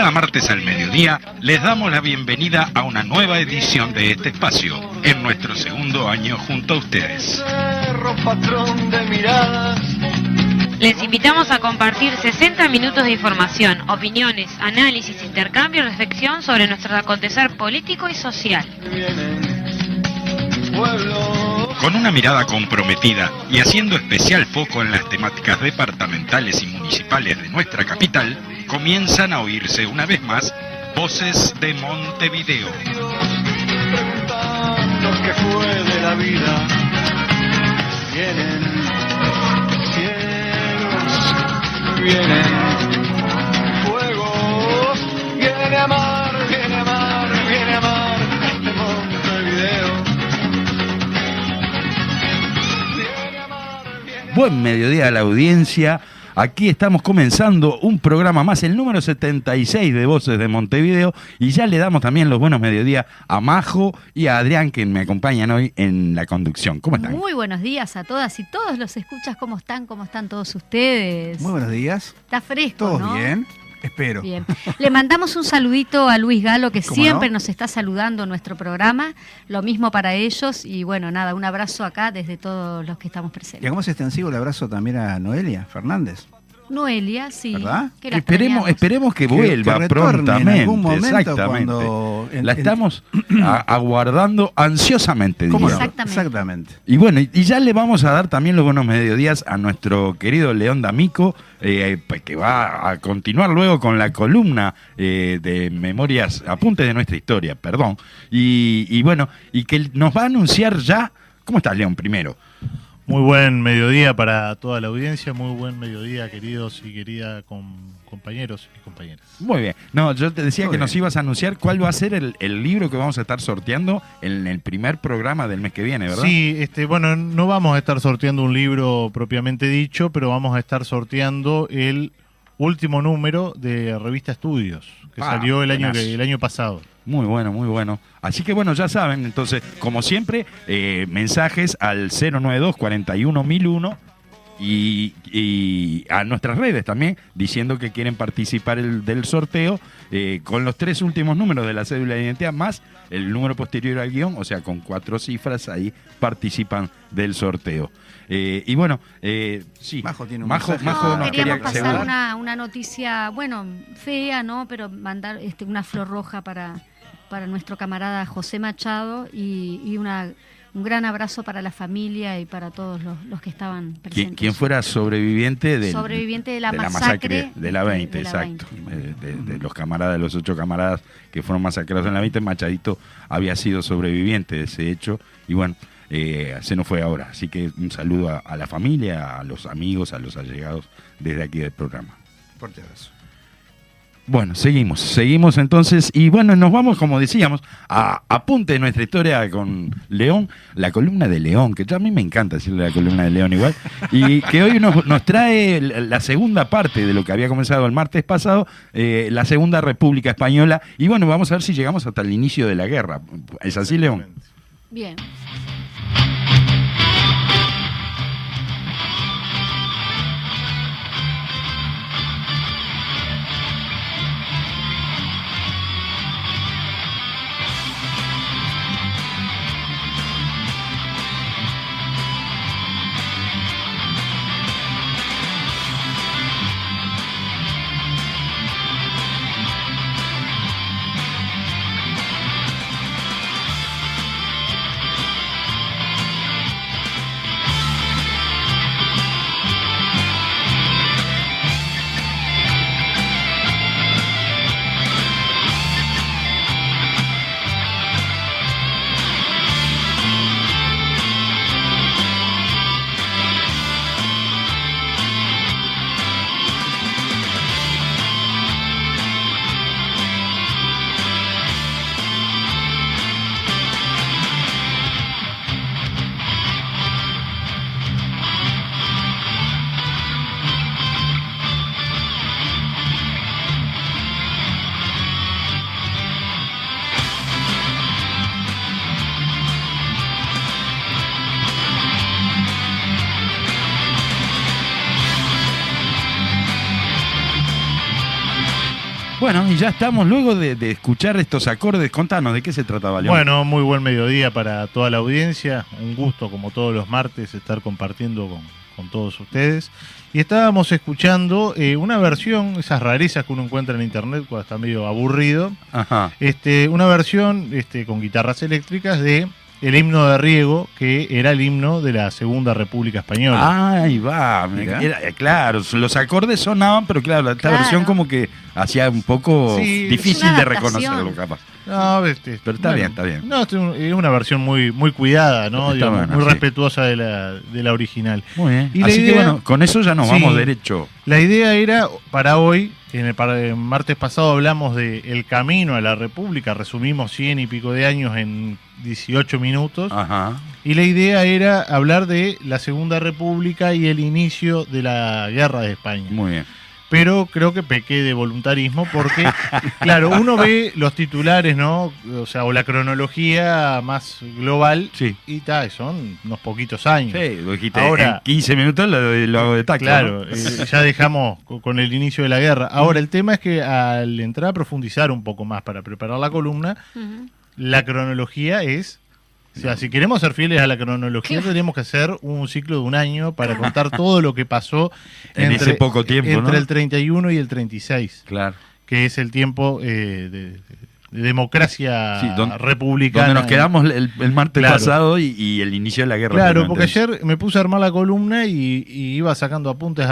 cada martes al mediodía les damos la bienvenida a una nueva edición de este espacio, en nuestro segundo año junto a ustedes. Les invitamos a compartir 60 minutos de información, opiniones, análisis, intercambio y reflexión sobre nuestro acontecer político y social. Con una mirada comprometida y haciendo especial foco en las temáticas departamentales y municipales de nuestra capital, comienzan a oírse una vez más voces de Montevideo. Preguntando qué fue de la vida. Vienen cielos, vienen fuegos, viene a mar, viene a mar, viene a mar de Montevideo. Buen mediodía a la audiencia. Aquí estamos comenzando un programa más, el número 76 de Voces de Montevideo, y ya le damos también los buenos mediodías a Majo y a Adrián, que me acompañan hoy en la conducción. ¿Cómo están? Muy buenos días a todas y todos los escuchas. ¿Cómo están? ¿Cómo están todos ustedes? Muy buenos días. Está fresco, ¿Todos ¿no? bien? Espero. Bien. Le mandamos un saludito a Luis Galo, que siempre no? nos está saludando en nuestro programa. Lo mismo para ellos. Y bueno, nada, un abrazo acá desde todos los que estamos Y presentes. hagamos extensivo el abrazo también a Noelia Fernández. Noelia, sí. ¿Verdad? Que la Esperemos que vuelva que retorne prontamente. en algún momento Exactamente. cuando La estamos aguardando ansiosamente. ¿Cómo no? Exactamente. Exactamente. Y bueno, y ya le vamos a dar también los buenos mediodías a nuestro querido León D'Amico, que va a continuar luego con la columna de Memorias, Apuntes de Nuestra Historia, perdón. Y bueno, y que nos va a anunciar ya. ¿Cómo estás, León, primero? Muy buen mediodía para toda la audiencia, muy buen mediodía, queridos y queridas compañeros y compañeras. Muy bien. No, yo te decía Muy que bien. nos ibas a anunciar cuál va a ser el libro que vamos a estar sorteando en el primer programa del mes que viene, ¿verdad? Sí, bueno, no vamos a estar sorteando un libro propiamente dicho, pero vamos a estar sorteando el último número de Revista Estudios, que salió el año pasado. Muy bueno, muy bueno. Así que bueno, ya saben, entonces, como siempre, mensajes al 092 41 1001 y a nuestras redes también, diciendo que quieren participar del sorteo con los 3 últimos números de la cédula de identidad más el número posterior al guión, o sea, con 4 cifras, ahí participan del sorteo. Y bueno, sí. Majo tiene un Majo mensaje. nos No, quería queríamos pasar seguro. una noticia, bueno, fea, ¿no? Pero mandar una flor roja para nuestro camarada José Machado y un gran abrazo para la familia y para todos los que estaban presentes. Quien fuera sobreviviente de la masacre de la 20, de la exacto. 20. De los camaradas, de los 8 camaradas que fueron masacrados en la 20, Machadito había sido sobreviviente de ese hecho y bueno, se nos fue ahora. Así que un saludo a la familia, a los amigos, a los allegados desde aquí del programa. Fuerte abrazo. Bueno, seguimos entonces y bueno, nos vamos, como decíamos, a Apunte de Nuestra Historia con León, la columna de León, que a mí me encanta decirle la columna de León igual, y que hoy nos trae la segunda parte de lo que había comenzado el martes pasado, la Segunda República Española, y bueno, vamos a ver si llegamos hasta el inicio de la guerra. ¿Es así, León? Bien. Bueno, y ya estamos luego de escuchar estos acordes. Contanos, ¿de qué se trataba, León? Bueno, muy buen mediodía para toda la audiencia. Un gusto, como todos los martes, estar compartiendo con todos ustedes. Y estábamos escuchando una versión, esas rarezas que uno encuentra en internet cuando está medio aburrido. Ajá. Una versión con guitarras eléctricas de el himno de Riego, que era el himno de la Segunda República Española. Ahí va. Claro, los acordes sonaban, pero claro, esta versión como que hacía un poco difícil de reconocerlo, capaz. No, pero está bien, está bien. No, es una versión muy, muy cuidada, ¿no? Digamos, muy respetuosa de la original. Muy bien. Y así que bueno, con eso ya nos vamos derecho. La idea era, para hoy, para el martes pasado hablamos de El Camino a la República, resumimos 100 y pico de años en 18 minutos. Ajá. Y la idea era hablar de la Segunda República y el inicio de la Guerra de España. Muy bien. Pero creo que pequé de voluntarismo porque, claro, uno ve los titulares, ¿no? O la cronología más global, sí, y son unos poquitos años. Sí, lo dijiste. Ahora, en 15 minutos lo hago de tacto. Claro, ¿no? Ya dejamos con el inicio de la guerra. Ahora, el tema es que al entrar a profundizar un poco más para preparar la columna, la cronología es... O sea, si queremos ser fieles a la cronología, tendríamos que hacer un ciclo de un año para contar todo lo que pasó en ese poco tiempo, entre el 31 y el 36. Claro. Que es el tiempo de democracia republicana. Donde nos quedamos el martes pasado y el inicio de la guerra. Claro, porque ayer me puse a armar la columna y iba sacando apuntes,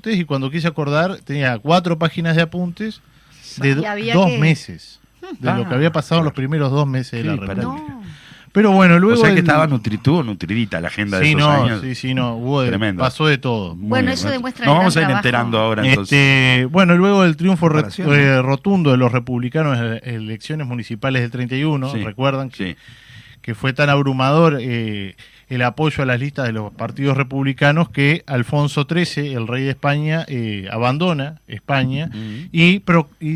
y cuando quise acordar tenía 4 páginas de apuntes de 2 meses. De lo que había pasado en los primeros 2 meses de la República. Pero bueno, luego... O sea que estaba nutridita la agenda de esos años. Pasó de todo. Bueno, eso demuestra... Nos vamos a ir enterando ahora entonces. Bueno, luego del triunfo rotundo de los republicanos en las elecciones municipales del 31, recuerdan que fue tan abrumador el apoyo a las listas de los partidos republicanos que Alfonso XIII, el rey de España, abandona España y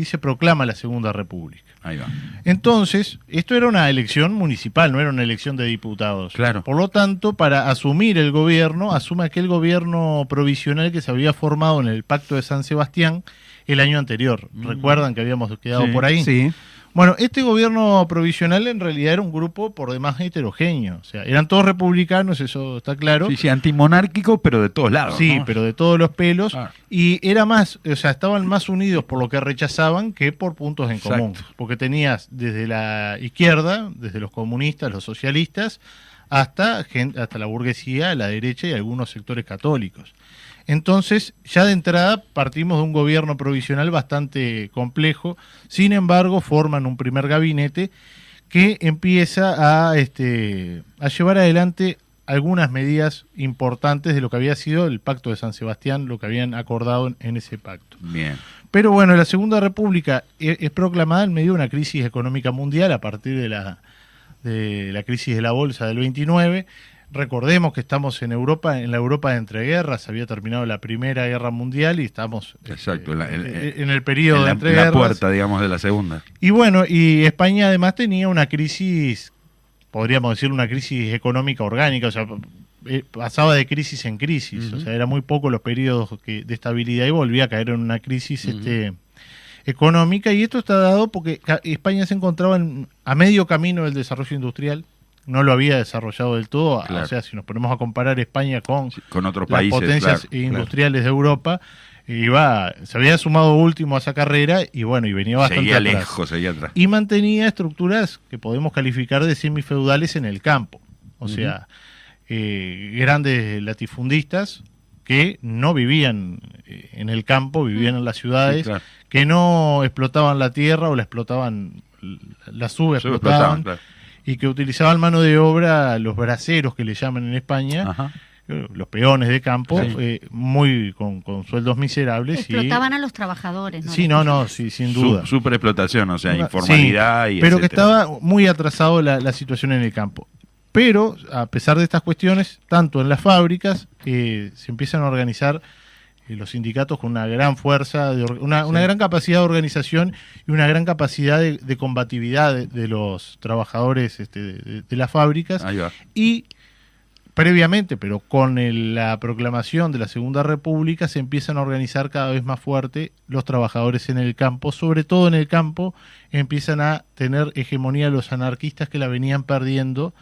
se proclama la Segunda República. Ahí va. Entonces, esto era una elección municipal, no era una elección de diputados. Claro. Por lo tanto, para asumir el gobierno, asume aquel gobierno provisional que se había formado en el Pacto de San Sebastián el año anterior. ¿Recuerdan que habíamos quedado por ahí? Sí. Bueno, este gobierno provisional en realidad era un grupo por demás heterogéneo. O sea, eran todos republicanos, eso está claro. Sí, antimonárquico, pero de todos lados. Sí, ¿no? pero de todos los pelos. Y era más, estaban más unidos por lo que rechazaban que por puntos en común. Porque tenías desde la izquierda, desde los comunistas, los socialistas, hasta la burguesía, la derecha y algunos sectores católicos. Entonces, ya de entrada partimos de un gobierno provisional bastante complejo. Sin embargo, forman un primer gabinete que empieza a llevar adelante algunas medidas importantes de lo que había sido el Pacto de San Sebastián, lo que habían acordado en ese pacto. Bien. Pero bueno, la Segunda República es proclamada en medio de una crisis económica mundial a partir de la crisis de la bolsa del 29. Recordemos que estamos en Europa, en la Europa de entreguerras, había terminado la Primera Guerra Mundial y estamos en el periodo de entreguerras. La puerta, digamos, de la Segunda. Y bueno, y España además tenía una crisis, podríamos decir una crisis económica orgánica, o sea, pasaba de crisis en crisis, o sea, era muy poco los periodos de estabilidad y volvía a caer en una crisis económica, y esto está dado porque España se encontraba a medio camino del desarrollo industrial. No lo había desarrollado del todo, o sea, si nos ponemos a comparar España con otros las países, potencias industriales de Europa, se había sumado último a esa carrera y bueno, y venía bastante seguía atrás. Y mantenía estructuras que podemos calificar de semifeudales en el campo, o sea, grandes latifundistas que no vivían en el campo, vivían en las ciudades, que no explotaban la tierra o la explotaban, la subexplotaban. Y que utilizaban mano de obra, los braceros que le llaman en España, los peones de campo, muy con sueldos miserables. Explotaban a los trabajadores. ¿No? Sí, sin duda. Superexplotación, o sea, informalidad y pero etcétera. Que estaba muy atrasado la situación en el campo. Pero, a pesar de estas cuestiones, tanto en las fábricas se empiezan a organizar los sindicatos con una gran fuerza, una gran capacidad de organización y una gran capacidad de combatividad de los trabajadores de las fábricas. Ahí va. Y previamente, pero con la proclamación de la Segunda República, se empiezan a organizar cada vez más fuerte los trabajadores en el campo. Sobre todo en el campo empiezan a tener hegemonía los anarquistas, que la venían perdiendo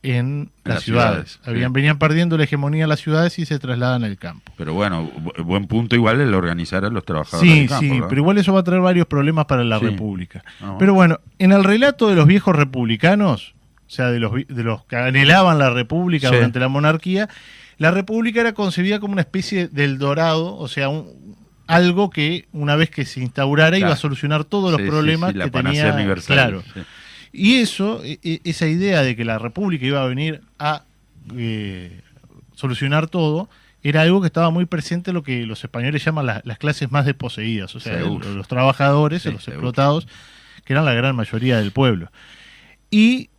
en las ciudades. Venían perdiendo la hegemonía en las ciudades y se trasladan al campo. Pero bueno, buen punto igual el organizar a los trabajadores del campo, Sí, ¿verdad? pero igual eso va a traer varios problemas para la Sí. República. Ah, Pero bueno, en el relato de los viejos republicanos, o sea, de los que anhelaban la República Sí. durante la monarquía, la República era concebida como una especie del dorado, o sea, algo que una vez que se instaurara iba a solucionar todos los problemas la que panacea tenía. universal. Claro. Sí. Y eso, esa idea de que la República iba a venir a solucionar todo, era algo que estaba muy presente en lo que los españoles llaman las clases más desposeídas, o sea, Seguro. los trabajadores, Sí, los seguro. explotados, que eran la gran mayoría del pueblo. Y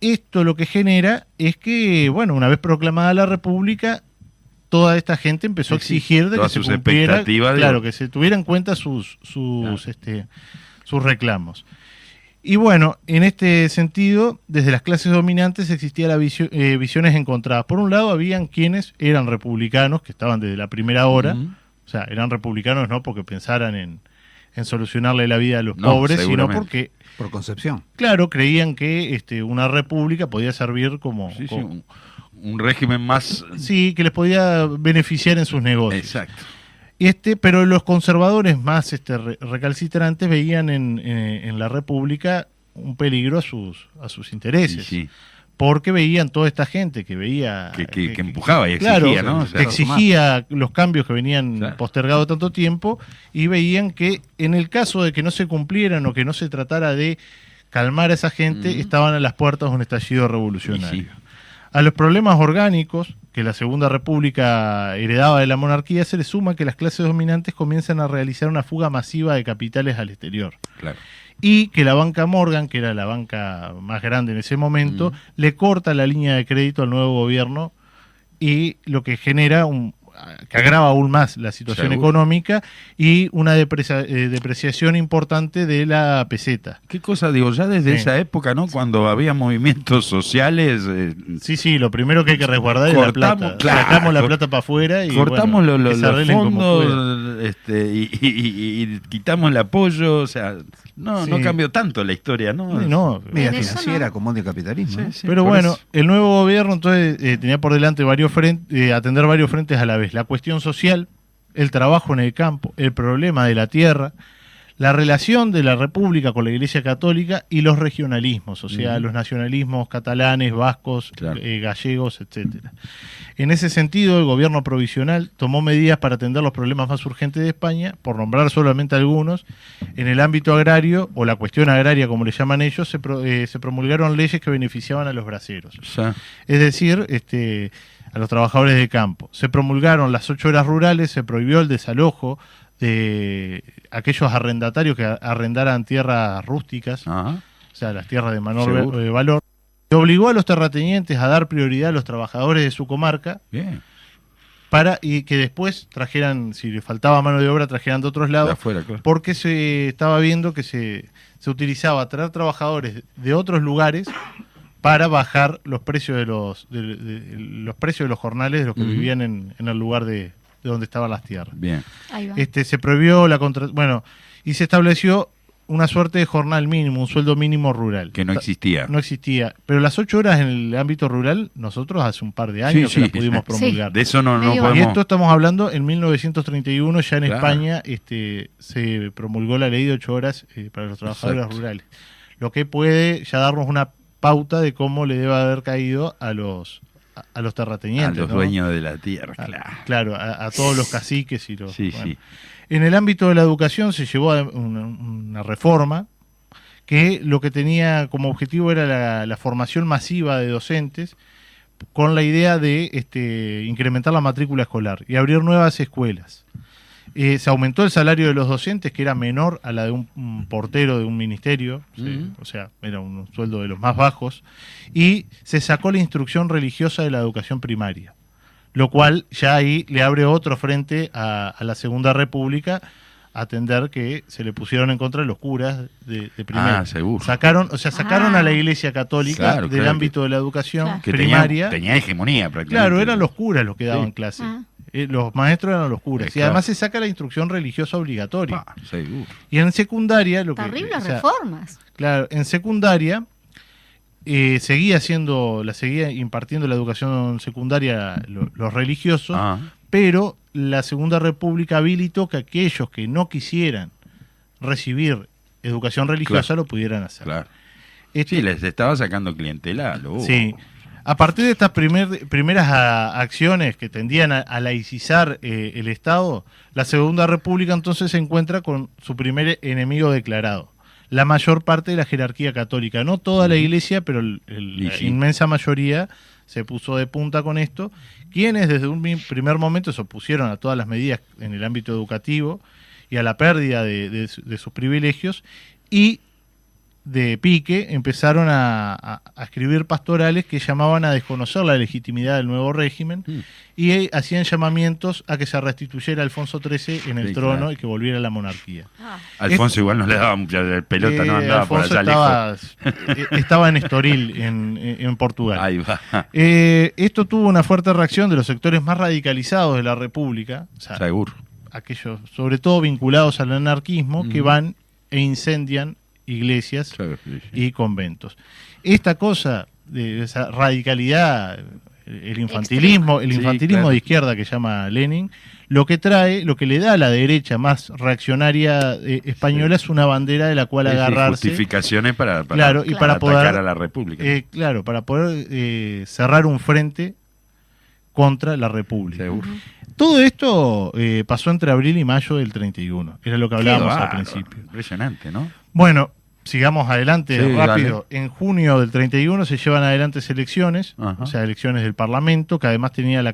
esto lo que genera es que, bueno, una vez proclamada la República, toda esta gente empezó a Sí, sí. exigir de que Todas se sus cumpliera, expectativas, claro, digo. que se tuviera en cuenta sus Claro. sus reclamos. Y bueno, en este sentido, desde las clases dominantes existían visiones encontradas. Por un lado, habían quienes eran republicanos, que estaban desde la primera hora, Ujú. o sea, eran republicanos no porque pensaran en solucionarle la vida a los No, pobres, sino seguramente. porque, Por concepción. claro, creían que una república podía servir como... Sí, sí, como- un régimen más... sí, que les podía beneficiar en sus negocios. Exacto. Pero los conservadores más recalcitrantes veían en la República un peligro a sus intereses. Sí, sí. Porque veían toda esta gente que veía... Que empujaba y claro, exigía, ¿no? O sea, que exigía los cambios que venían Claro. postergados tanto tiempo, y veían que en el caso de que no se cumplieran o que no se tratara de calmar a esa gente, estaban a las puertas de un estallido revolucionario. Sí, sí. A los problemas orgánicos que la Segunda República heredaba de la monarquía se le suma que las clases dominantes comienzan a realizar una fuga masiva de capitales al exterior. Claro. Y que la banca Morgan, que era la banca más grande en ese momento, le corta la línea de crédito al nuevo gobierno, y lo que genera que agrava aún más la situación Seguro. económica y una depreciación importante de la peseta. ¿Qué cosa digo? Ya desde Sí. esa época, ¿no? Cuando había movimientos sociales... Sí, lo primero que hay que resguardar es la Cortamos, plata. claro. Sacamos la plata para afuera y cortamos bueno, que los se arreglen como puedan. fondos y quitamos el apoyo, o sea, no Sí. cambió tanto la historia, ¿no? Sí, no, Media En eso financiera, no. como de capitalismo. ¿no? Sí, sí, pero por bueno, eso. el nuevo gobierno entonces tenía por delante atender varios frentes a la vez. La cuestión social, el trabajo en el campo, el problema de la tierra, la relación de la República con la Iglesia Católica y los regionalismos, o sea, los nacionalismos catalanes, vascos, Claro. gallegos, etcétera. En ese sentido, el gobierno provisional tomó medidas para atender los problemas más urgentes de España, por nombrar solamente algunos. En el ámbito agrario, o la cuestión agraria como le llaman ellos, se promulgaron leyes que beneficiaban a los braceros. Ya. Es decir, a los trabajadores de campo. Se promulgaron las 8 horas rurales, se prohibió el desalojo de aquellos arrendatarios que arrendaran tierras rústicas, Ajá. o sea, las tierras de menor Seguro. valor. Se obligó a los terratenientes a dar prioridad a los trabajadores de su comarca Bien. y que después trajeran, si le faltaba mano de obra, trajeran de otros De lados, afuera, claro. porque se estaba viendo que se utilizaba traer trabajadores de otros lugares para bajar los precios de los precios de los jornales de los que Ujú. vivían en el lugar de donde estaban las tierras. Bien. Ahí va. Se prohibió y se estableció una suerte de jornal mínimo, un sueldo mínimo rural. Que no existía. No existía. Pero las 8 horas en el ámbito rural, nosotros hace un par de años Sí, que las sí. pudimos Sí. promulgar. De eso no Medio Y podemos... esto estamos hablando en 1931, ya en Claro. España se promulgó la ley de 8 horas para los trabajadores Exacto. rurales. Lo que puede ya darnos una pauta de cómo le debe haber caído a los a terratenientes. los ¿no? dueños de la tierra, Ah, claro. Claro, a todos los caciques y los... Sí, bueno. sí. En el ámbito de la educación se llevó a una reforma que lo que tenía como objetivo era la formación masiva de docentes, con la idea de incrementar la matrícula escolar y abrir nuevas escuelas. Se aumentó el salario de los docentes, que era menor a la de un portero de un ministerio, o sea, era un sueldo de los más bajos, y se sacó la instrucción religiosa de la educación primaria, lo cual ya ahí le abre otro frente a la Segunda República, atender que se le pusieron en contra los curas de primera. Seguro. Sacaron a la Iglesia Católica Claro, del claro, ámbito de la educación Claro. Que primaria. tenía hegemonía prácticamente. Claro, eran los curas los que daban Sí. clase. Ah. Los maestros eran los curas. Y Claro. además se saca la instrucción religiosa obligatoria. Seguro. Y en secundaria, Terribles reformas. Claro, en secundaria seguía impartiendo la educación secundaria los religiosos, pero la Segunda República habilitó que aquellos que no quisieran recibir educación religiosa Claro. lo pudieran hacer. Claro. Este- Sí, les estaba sacando clientela. Sí. A partir de estas primeras acciones que tendían a laicizar el Estado, la Segunda República entonces se encuentra con su primer enemigo declarado. La mayor parte de la jerarquía católica, no toda la Iglesia, pero la sí. inmensa mayoría se puso de punta con esto, quienes desde un primer momento se opusieron a todas las medidas en el ámbito educativo y a la pérdida de sus privilegios, y de pique empezaron a escribir pastorales que llamaban a desconocer la legitimidad del nuevo régimen y hacían llamamientos a que se restituyera Alfonso XIII en el Sí, trono claro. y que volviera la monarquía. Alfonso igual no le daba mucha pelota, no andaba Alfonso por allá lejos. estaba en Estoril, en Portugal. Ahí va. Esto tuvo una fuerte reacción de los sectores más radicalizados de la República, o sea, Seguro. aquellos sobre todo vinculados al anarquismo, que van e incendian iglesias Sí, sí. y conventos. Esta cosa de esa radicalidad, el infantilismo Sí, claro. de izquierda que llama Lenin, lo que le da a la derecha más reaccionaria española es una bandera de la cual Sí, sí, agarrarse. justificaciones para Claro, y para atacar poder a la República. para poder cerrar un frente contra la República. Seguro. Todo esto pasó entre abril y mayo del 31. Era lo que hablábamos Qué al bárbaro, principio. Impresionante, ¿no? Bueno, sigamos adelante Sí, rápido. En junio del 31 se llevan adelante elecciones, Ajá. o sea, elecciones del Parlamento, que además tenía la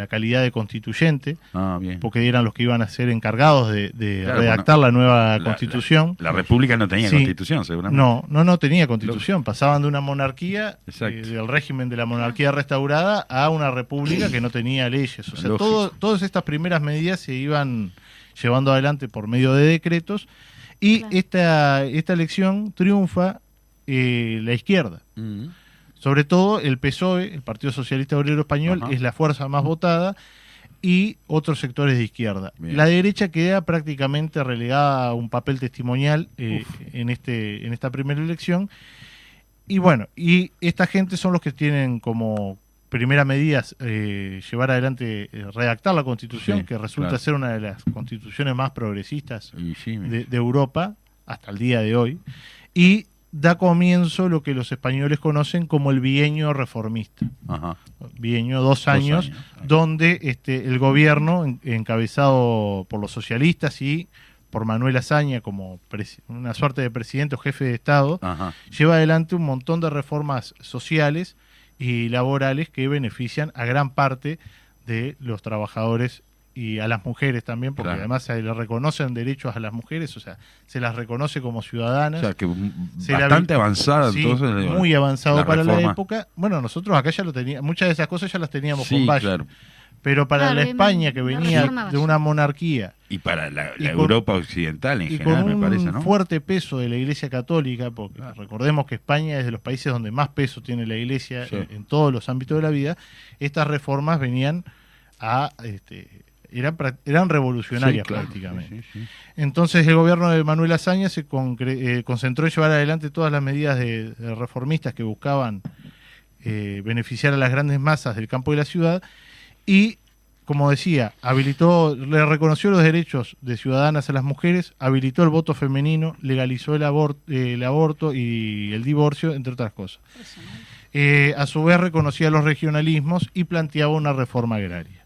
calidad de constituyente, Bien. porque eran los que iban a ser encargados de Claro, redactar la nueva La- constitución. La República no tenía Sí. constitución, seguramente. No tenía constitución. Pasaban de una monarquía, Exacto. del régimen de la monarquía restaurada, a una república que no tenía leyes. O sea, Lógico. todas estas primeras medidas se iban llevando adelante por medio de decretos. Y Claro. esta elección triunfa la izquierda. Sobre todo el PSOE, el Partido Socialista Obrero Español, Ajá. es la fuerza más votada, y otros sectores de izquierda. Bien. La derecha queda prácticamente relegada a un papel testimonial en esta primera elección. Y bueno, y esta gente son los que tienen como primera medida llevar adelante, redactar la Constitución, Sí, que resulta claro. ser una de las constituciones más progresistas Y sí, de Europa hasta el día de hoy, y da comienzo lo que los españoles conocen como el bienio reformista. Ajá. Bienio, 2 años, años. donde el gobierno, encabezado por los socialistas y por Manuel Azaña como una suerte de presidente o jefe de Estado, Ajá. lleva adelante un montón de reformas sociales y laborales que benefician a gran parte de los trabajadores y a las mujeres también, porque Claro. además se le reconocen derechos a las mujeres, o sea, se las reconoce como ciudadanas. O sea, que Se la bastante vi- avanzada, Sí, entonces. digo, muy avanzado la para la reforma. época. Bueno, nosotros acá ya lo teníamos, muchas de esas cosas ya las teníamos Sí, con Valle. claro. Pero para Claro, la en España que la venía reforma de Valle. una monarquía Y para la Y con- Europa occidental en y general, con un me parece, ¿no? fuerte peso de la Iglesia Católica, porque recordemos que España es de los países donde más peso tiene la Iglesia Sí. en todos los ámbitos de la vida, estas reformas venían a... eran revolucionarias Sí, claro. prácticamente. Sí, sí, sí. Entonces el gobierno de Manuel Azaña se concentró en llevar adelante todas las medidas de reformistas que buscaban beneficiar a las grandes masas del campo y la ciudad, y, como decía, le reconoció los derechos de ciudadanas a las mujeres, habilitó el voto femenino, legalizó el aborto y el divorcio, entre otras cosas. A su vez reconocía los regionalismos y planteaba una reforma agraria.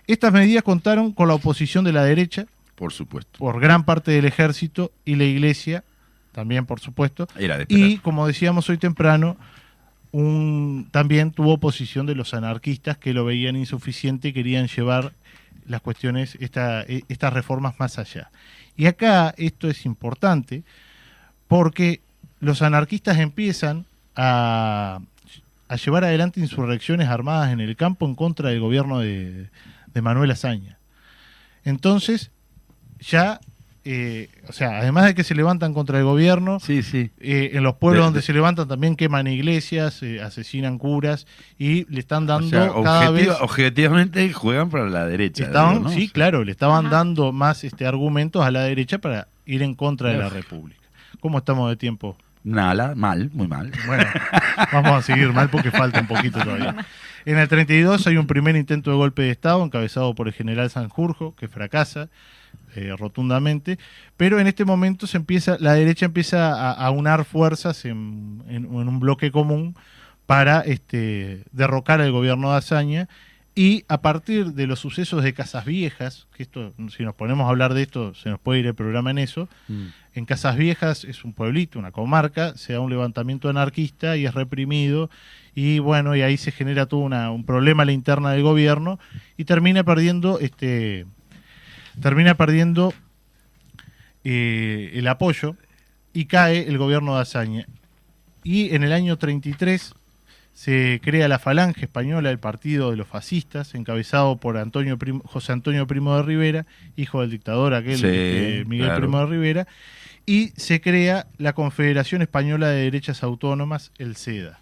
Estas medidas contaron con la oposición de la derecha, Por supuesto. por gran parte del ejército, y la iglesia, también por supuesto, Era de esperar. y como decíamos hoy temprano, también tuvo oposición de los anarquistas, que lo veían insuficiente y querían llevar las cuestiones, estas reformas más allá. Y acá esto es importante porque los anarquistas empiezan a llevar adelante insurrecciones armadas en el campo en contra del gobierno de Manuel Azaña. Entonces ya, o sea, además de que se levantan contra el gobierno, en los pueblos donde se levantan también queman iglesias, asesinan curas y le están dando cada vez... Objetivamente juegan para la derecha. ¿no? Sí, claro, le estaban dando más argumentos a la derecha para ir en contra de la República. ¿Cómo estamos de tiempo? Nada, mal, muy mal. Bueno, vamos a seguir mal porque falta un poquito todavía. En el 32 hay un primer intento de golpe de Estado encabezado por el general Sanjurjo, que fracasa rotundamente, pero en este momento la derecha empieza a unar fuerzas en un bloque común para derrocar al gobierno de Azaña, y a partir de los sucesos de Casas Viejas, que esto, si nos ponemos a hablar de esto, se nos puede ir el programa en eso. En Casas Viejas es un pueblito, una comarca, se da un levantamiento anarquista y es reprimido, y bueno, y ahí se genera todo un problema a la interna del gobierno, y termina perdiendo el apoyo, y cae el gobierno de Azaña. Y en el año 33 se crea la Falange Española, el partido de los fascistas, encabezado por José Antonio Primo de Rivera, hijo del dictador Miguel Primo de Rivera, y se crea la Confederación Española de Derechas Autónomas, el CEDA.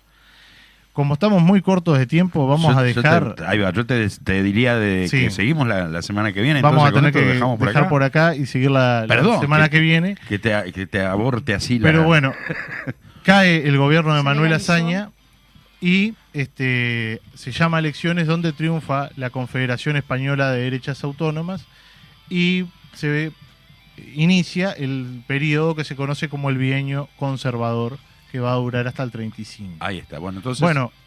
Como estamos muy cortos de tiempo, vamos a dejar... Yo te diría que seguimos la semana que viene. Vamos a tener que dejar por acá y seguir la semana que viene. Que te aborte así Pero bueno, cae el gobierno de Manuel Azaña y se llama elecciones, donde triunfa la Confederación Española de Derechas Autónomas y se inicia el periodo que se conoce como el bienio conservador, que va a durar hasta el 35. Ahí está. Bueno, entonces...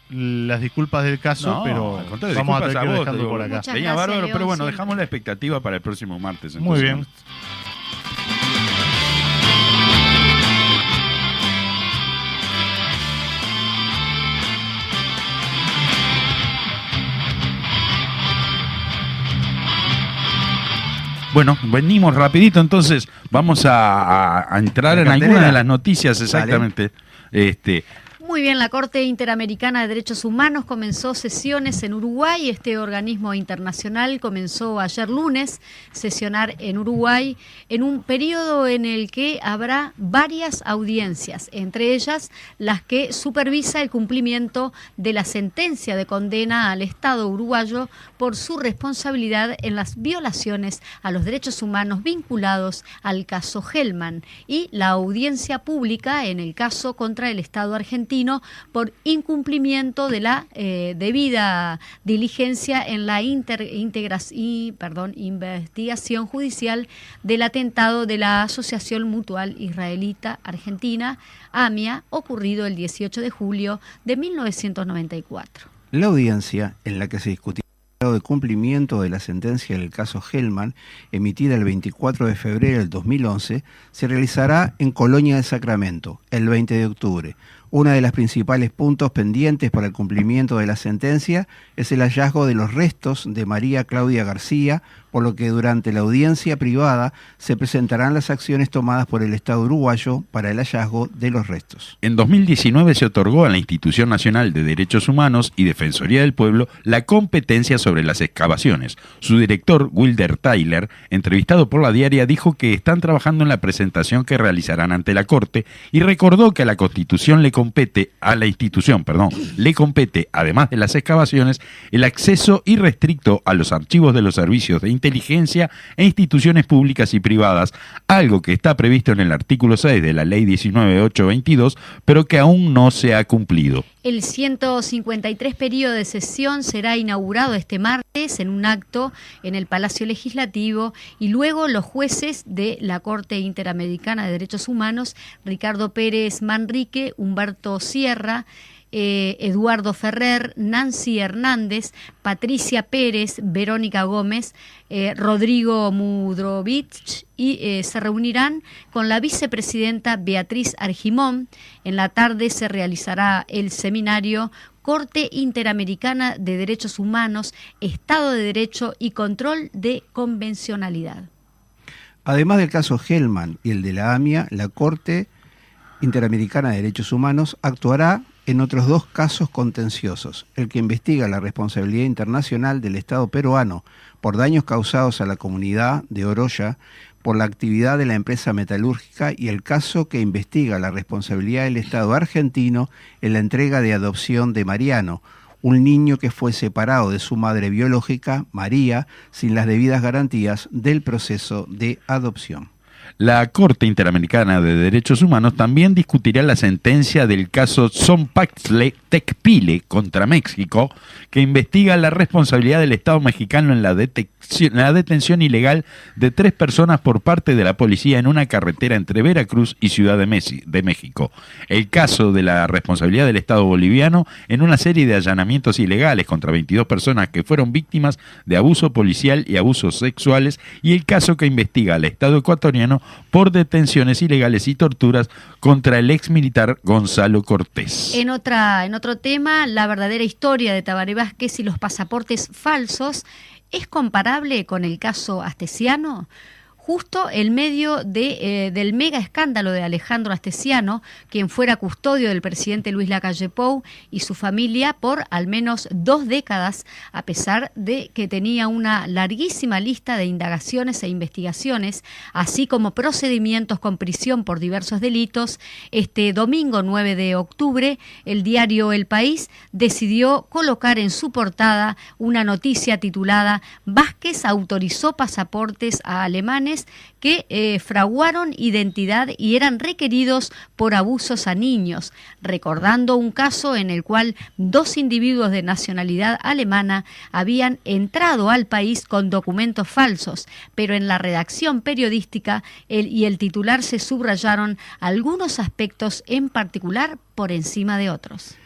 las disculpas del caso, pero vamos a tener que ir dejando por acá. Sería bárbaro, pero bueno, dejamos la expectativa para el próximo martes. Muy bien. Bueno, venimos rapidito, entonces vamos a entrar en algunas de las noticias exactamente. Muy bien, la Corte Interamericana de Derechos Humanos comenzó sesiones en Uruguay. Este organismo internacional comenzó ayer lunes sesionar en Uruguay en un periodo en el que habrá varias audiencias, entre ellas las que supervisa el cumplimiento de la sentencia de condena al Estado uruguayo por su responsabilidad en las violaciones a los derechos humanos vinculados al caso Hellman, y la audiencia pública en el caso contra el Estado argentino por incumplimiento de la debida diligencia en la investigación judicial del atentado de la Asociación Mutual Israelita Argentina, AMIA, ocurrido el 18 de julio de 1994. La audiencia, en la que se discutió el de cumplimiento de la sentencia del caso Hellman, emitida el 24 de febrero del 2011, se realizará en Colonia de Sacramento, el 20 de octubre. Uno de los principales puntos pendientes para el cumplimiento de la sentencia es el hallazgo de los restos de María Claudia García, por lo que durante la audiencia privada se presentarán las acciones tomadas por el Estado uruguayo para el hallazgo de los restos. En 2019 se otorgó a la Institución Nacional de Derechos Humanos y Defensoría del Pueblo la competencia sobre las excavaciones. Su director, Wilder Tyler, entrevistado por La Diaria, dijo que están trabajando en la presentación que realizarán ante la Corte, y recordó que a la Constitución le compete, además de las excavaciones, el acceso irrestricto a los archivos de los servicios de inteligencia e instituciones públicas y privadas, algo que está previsto en el artículo 6 de la Ley 19.822, pero que aún no se ha cumplido. El 153 periodo de sesión será inaugurado este martes en un acto en el Palacio Legislativo, y luego los jueces de la Corte Interamericana de Derechos Humanos, Ricardo Pérez Manrique, Humberto Sierra, Eduardo Ferrer, Nancy Hernández, Patricia Pérez, Verónica Gómez, Rodrigo Mudrovich, y se reunirán con la vicepresidenta Beatriz Argimón. En la tarde se realizará el seminario Corte Interamericana de Derechos Humanos, Estado de Derecho y Control de Convencionalidad. Además del caso Hellman y el de la AMIA, la Corte Interamericana de Derechos Humanos actuará en otros dos casos contenciosos: el que investiga la responsabilidad internacional del Estado peruano por daños causados a la comunidad de Oroya por la actividad de la empresa metalúrgica y el caso que investiga la responsabilidad del Estado argentino en la entrega de adopción de Mariano, un niño que fue separado de su madre biológica, María, sin las debidas garantías del proceso de adopción. La Corte Interamericana de Derechos Humanos también discutirá la sentencia del caso Tzompactle-Tecpile contra México, que investiga la responsabilidad del Estado mexicano en la detención ilegal de 3 personas por parte de la policía en una carretera entre Veracruz y Ciudad de México. El caso de la responsabilidad del Estado boliviano en una serie de allanamientos ilegales contra 22 personas que fueron víctimas de abuso policial y abusos sexuales, y el caso que investiga al Estado ecuatoriano por detenciones ilegales y torturas contra el ex militar Gonzalo Cortés. En otro tema, la verdadera historia de Tabaré Vázquez y los pasaportes falsos es comparable con el caso Astesiano. Justo en medio del mega escándalo de Alejandro Astesiano, quien fuera custodio del presidente Luis Lacalle Pou y su familia por al menos 2 décadas, a pesar de que tenía una larguísima lista de indagaciones e investigaciones, así como procedimientos con prisión por diversos delitos. Este domingo 9 de octubre, el diario El País decidió colocar en su portada una noticia titulada «Vázquez autorizó pasaportes a alemanes que fraguaron identidad y eran requeridos por abusos a niños», recordando un caso en el cual 2 individuos de nacionalidad alemana habían entrado al país con documentos falsos, pero en la redacción periodística el titular se subrayaron algunos aspectos en particular por encima de otros.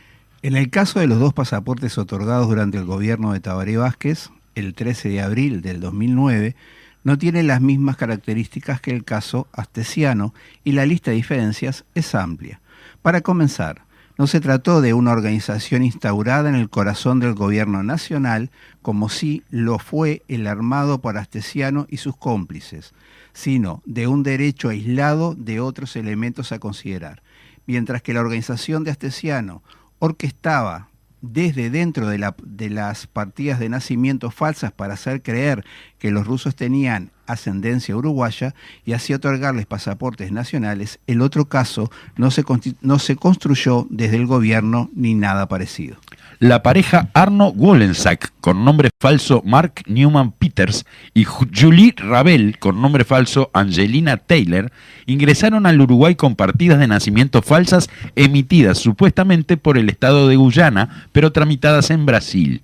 En el caso de los 2 pasaportes otorgados durante el gobierno de Tabaré Vázquez, el 13 de abril del 2009, no tiene las mismas características que el caso Astesiano y la lista de diferencias es amplia. Para comenzar, no se trató de una organización instaurada en el corazón del gobierno nacional, como sí lo fue el armado por Astesiano y sus cómplices, sino de un derecho aislado de otros elementos a considerar. Mientras que la organización de Astesiano orquestaba desde dentro de las partidas de nacimiento falsas para hacer creer que los rusos tenían ascendencia uruguaya y así otorgarles pasaportes nacionales, el otro caso no se construyó desde el gobierno ni nada parecido. La pareja Arno Wollensack, con nombre falso Mark Newman Peters, y Julie Rabel, con nombre falso Angelina Taylor, ingresaron al Uruguay con partidas de nacimiento falsas emitidas supuestamente por el estado de Guyana, pero tramitadas en Brasil.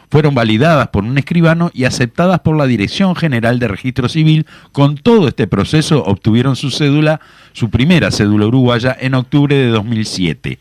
Fueron validadas por un escribano y aceptadas por la Dirección General de Registro Civil. Con todo este proceso obtuvieron su primera cédula uruguaya en octubre de 2007.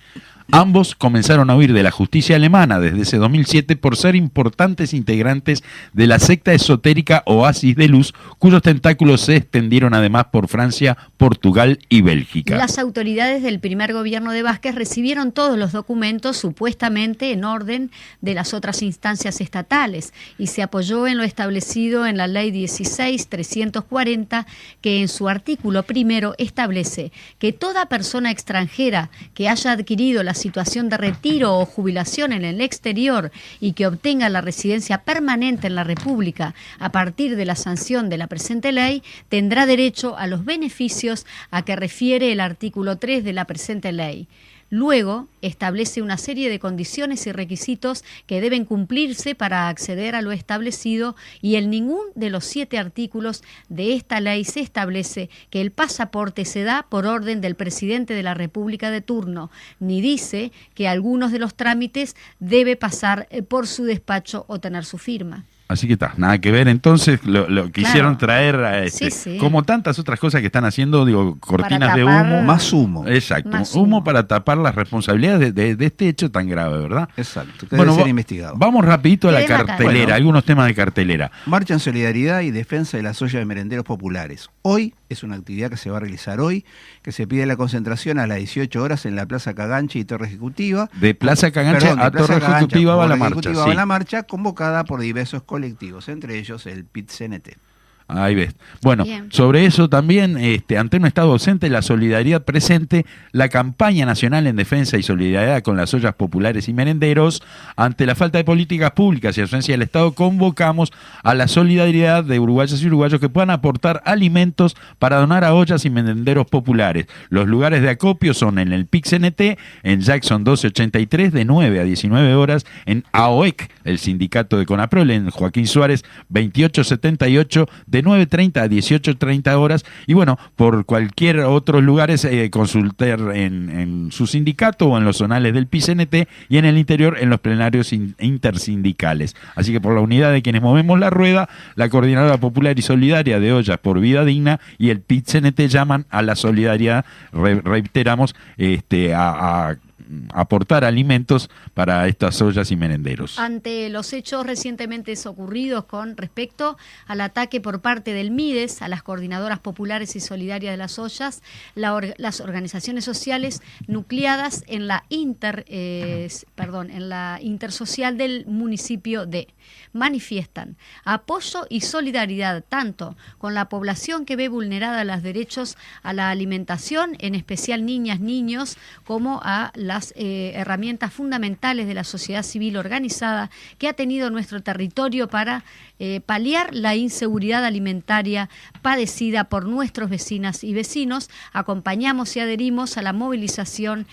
Ambos comenzaron a huir de la justicia alemana desde ese 2007 por ser importantes integrantes de la secta esotérica Oasis de Luz, cuyos tentáculos se extendieron además por Francia, Portugal y Bélgica. Las autoridades del primer gobierno de Vázquez recibieron todos los documentos supuestamente en orden de las otras instancias estatales y se apoyó en lo establecido en la Ley 16.340, que en su artículo primero establece que toda persona extranjera que haya adquirido la situación de retiro o jubilación en el exterior y que obtenga la residencia permanente en la República a partir de la sanción de la presente ley, tendrá derecho a los beneficios a que refiere el artículo 3 de la presente ley. Luego, establece una serie de condiciones y requisitos que deben cumplirse para acceder a lo establecido, y en ningún de los 7 artículos de esta ley se establece que el pasaporte se da por orden del presidente de la República de turno, ni dice que algunos de los trámites debe pasar por su despacho o tener su firma. Así que está, nada que ver. Entonces lo quisieron traer, sí. como tantas otras cosas que están haciendo, digo, cortinas de humo. Más humo. Exacto, Más humo humo para tapar las responsabilidades de este hecho tan grave, ¿verdad? Exacto, que debe ser investigado. Vamos rapidito a la Quede la cartelera, Bueno. algunos temas de cartelera. Marcha en solidaridad y defensa de las ollas de merenderos populares. Hoy es una actividad que se va a realizar hoy, que se pide la concentración a las 18 horas en la Plaza Caganche y Torre Ejecutiva. De Plaza Caganche Perdón, de a Plaza Torre Cagancha Ejecutiva va por la Torre marcha. Ejecutiva Sí. va la marcha convocada por diversos colectivos, entre ellos el PIT-CNT. Ahí ves. Bueno, Bien. sobre eso también, ante un Estado ausente, la solidaridad presente, la campaña nacional en defensa y solidaridad con las ollas populares y merenderos, ante la falta de políticas públicas y ausencia del Estado, convocamos a la solidaridad de uruguayas y uruguayos que puedan aportar alimentos para donar a ollas y merenderos populares. Los lugares de acopio son en el PIC-CNT, en Jackson 1283, de 9 a 19 horas, en AOEC, el sindicato de Conaprol, en Joaquín Suárez 2878, de 9:30 a 18:30 horas, y bueno, por cualquier otros lugares consultar en su sindicato o en los zonales del PICNT, y en el interior en los plenarios intersindicales. Así que por la unidad de quienes movemos la rueda, la Coordinadora Popular y Solidaria de Ollas por Vida Digna y el PICNT llaman a la solidaridad, reiteramos, a aportar alimentos para estas ollas y merenderos. Ante los hechos recientemente ocurridos con respecto al ataque por parte del MIDES a las coordinadoras populares y solidarias de las ollas, las organizaciones sociales nucleadas en la intersocial del municipio de manifiestan apoyo y solidaridad tanto con la población que ve vulnerada los derechos a la alimentación, en especial niñas, niños, como a las herramientas fundamentales de la sociedad civil organizada que ha tenido nuestro territorio para paliar la inseguridad alimentaria padecida por nuestros vecinas y vecinos. Acompañamos y adherimos a la movilización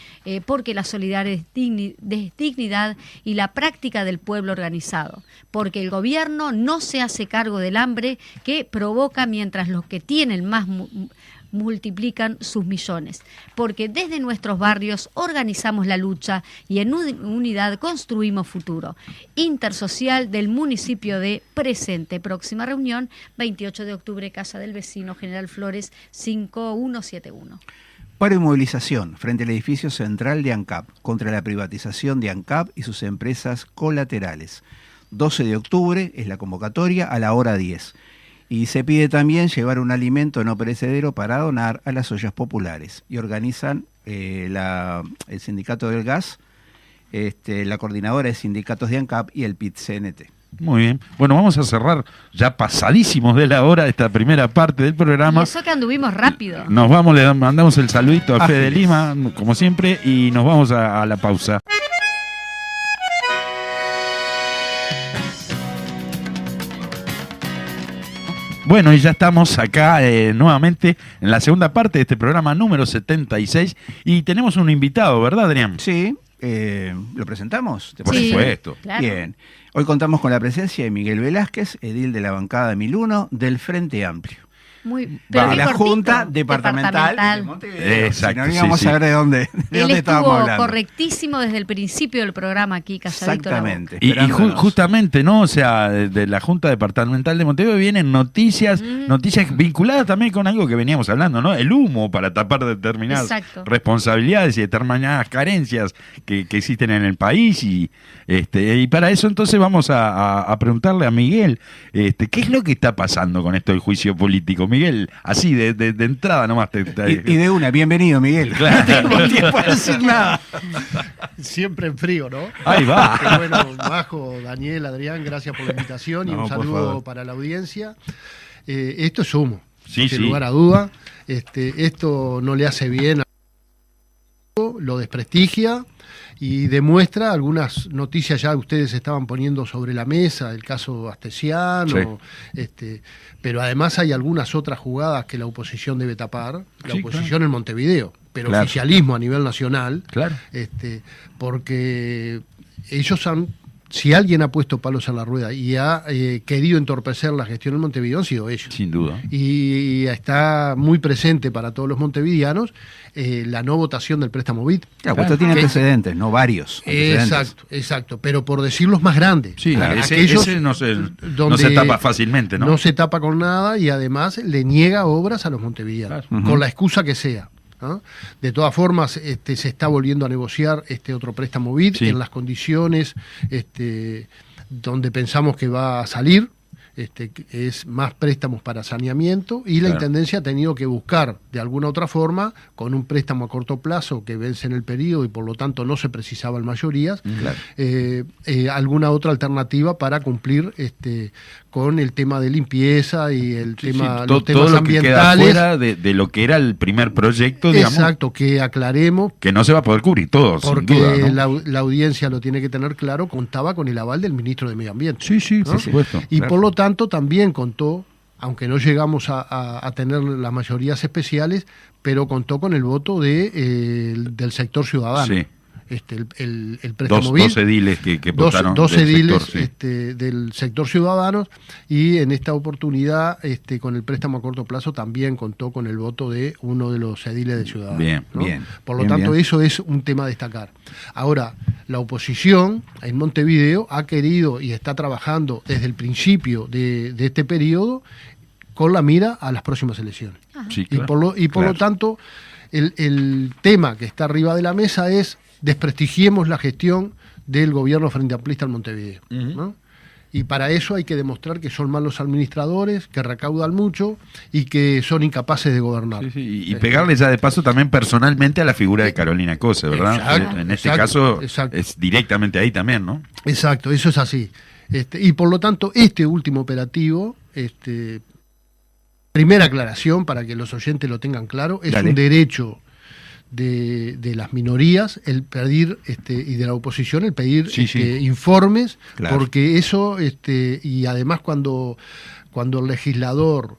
porque la solidaridad es dignidad y la práctica del pueblo organizado, porque el gobierno no se hace cargo del hambre que provoca mientras los que tienen más multiplican sus millones, porque desde nuestros barrios organizamos la lucha y en unidad construimos futuro. Intersocial del municipio de Presente. Próxima reunión, 28 de octubre, Casa del Vecino, General Flores 5171. Paro y movilización frente al edificio central de ANCAP contra la privatización de ANCAP y sus empresas colaterales. 12 de octubre es la convocatoria a la hora 10. Y se pide también llevar un alimento no perecedero para donar a las ollas populares. Y organizan el Sindicato del Gas, la Coordinadora de Sindicatos de ANCAP y el PIT-CNT. Muy bien. Bueno, vamos a cerrar ya pasadísimos de la hora esta primera parte del programa. Y eso que anduvimos rápido. Nos vamos, le mandamos el saludito a Fede Lima, como siempre, y nos vamos a la pausa. Bueno, y ya estamos acá nuevamente en la segunda parte de este programa número 76 y tenemos un invitado, ¿verdad, Adrián? Sí, ¿lo presentamos? Por supuesto. Claro. Bien, hoy contamos con la presencia de Miguel Velázquez, edil de la bancada 1001 del Frente Amplio. Pero de la cortito, Junta Departamental de Montevideo. Exacto, Si no íbamos sí, a ver de dónde Él estábamos estuvo hablando. correctísimo desde el principio del programa aquí, calladito la boca. Exactamente. Y justamente, ¿no? O sea, de la Junta Departamental de Montevideo vienen noticias vinculadas también con algo que veníamos hablando, ¿no? El humo para tapar determinadas responsabilidades y determinadas carencias que existen en el país. Y para eso entonces vamos a preguntarle a Miguel, ¿qué es lo que está pasando con esto del juicio político? Miguel, así de entrada nomás. Y de una, bienvenido, Miguel. Claro. No tengo tiempo para decir nada. Siempre en frío, ¿no? Ahí va. Qué bueno, Majo, Daniel, Adrián, gracias por la invitación y un saludo para la audiencia. Esto es humo, sin lugar a duda. Esto no le hace bien a lo desprestigia y demuestra algunas noticias ya ustedes estaban poniendo sobre la mesa, el caso Astesiano, pero además hay algunas otras jugadas que la oposición debe tapar, la oposición en Montevideo, pero oficialismo a nivel nacional, porque ellos si alguien ha puesto palos en la rueda y ha querido entorpecer la gestión en Montevideo, han sido ellos. Sin duda. Y está muy presente para todos los montevideanos la no votación del préstamo BID. Claro, usted tiene antecedentes, no varios. Exacto. Pero por decir los más grandes. Sí, ese no se tapa fácilmente, ¿no? No se tapa con nada y además le niega obras a los montevideanos, con la excusa que sea. ¿no? De todas formas, se está volviendo a negociar otro préstamo BID en las condiciones donde pensamos que va a salir. que es más préstamos para saneamiento, y la Claro. Intendencia ha tenido que buscar de alguna otra forma, con un préstamo a corto plazo que vence en el periodo y por lo tanto no se precisaban mayorías, Claro. alguna otra alternativa para cumplir con el tema de limpieza y el Sí, tema, sí, los todo temas lo que queda ambientales. fuera de lo que era el primer proyecto, digamos, Exacto, que aclaremos, que no se va a poder cubrir todo, sin porque duda, ¿no? la audiencia lo tiene que tener claro, contaba con el aval del ministro de Medio Ambiente. Sí, sí, ¿no? por supuesto. Y claro. por lo tanto también contó, aunque no llegamos a tener las mayorías especiales, pero contó con el voto del sector ciudadano. Sí. El préstamo Dos ediles que votaron dos del ediles sector, sí. del sector ciudadano, y en esta oportunidad con el préstamo a corto plazo también contó con el voto de uno de los ediles de Ciudadanos. Bien, ¿no? bien. Por lo Bien, tanto, bien. eso es un tema a destacar. Ahora, la oposición en Montevideo ha querido y está trabajando desde el principio de este periodo con la mira a las próximas elecciones. Sí, Y claro. por lo Claro. tanto, el tema que está arriba de la mesa es desprestigiemos la gestión del gobierno frente amplista en Montevideo. Ujú. ¿no? Y para eso hay que demostrar que son malos administradores, que recaudan mucho y que son incapaces de gobernar. Sí, sí, y pegarle ya de paso también personalmente a la figura de Carolina Cose, ¿verdad? Exacto, En este exacto, caso exacto. es directamente ahí también, ¿no? Exacto, eso es así. Y por lo tanto, este último operativo, primera aclaración para que los oyentes lo tengan claro, es Dale. un derecho de las minorías el pedir y de la oposición el pedir Sí, sí. informes, Claro. porque eso y además cuando el legislador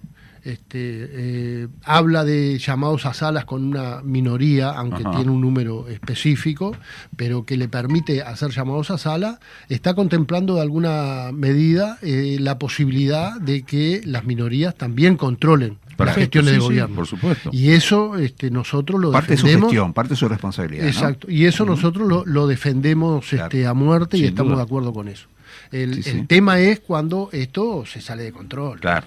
habla de llamados a salas con una minoría, aunque Ajá. tiene un número específico, pero que le permite hacer llamados a sala, está contemplando de alguna medida la posibilidad de que las minorías también controlen las gestiones sí, de sí, gobierno. por supuesto. Y eso nosotros lo Parte de su defendemos. gestión, parte de su responsabilidad. ¿no? Exacto, y eso nosotros lo defendemos Claro. a muerte y Sin estamos duda. de acuerdo con eso. Sí, sí. El tema es cuando esto se sale de control. Claro.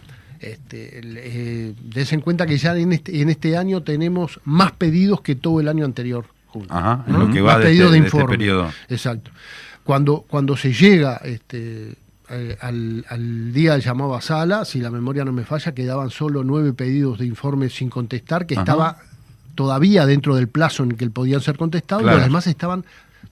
Des en cuenta que ya en este año tenemos más pedidos que todo el año anterior, Julio. Ajá, en ¿no? lo que va Más de pedidos este informe. periodo. Exacto. Cuando se llega al día del llamado a sala, si la memoria no me falla, quedaban solo 9 pedidos de informe sin contestar, que Ajá. estaba todavía dentro del plazo en que podían ser contestados, Claro. y los demás estaban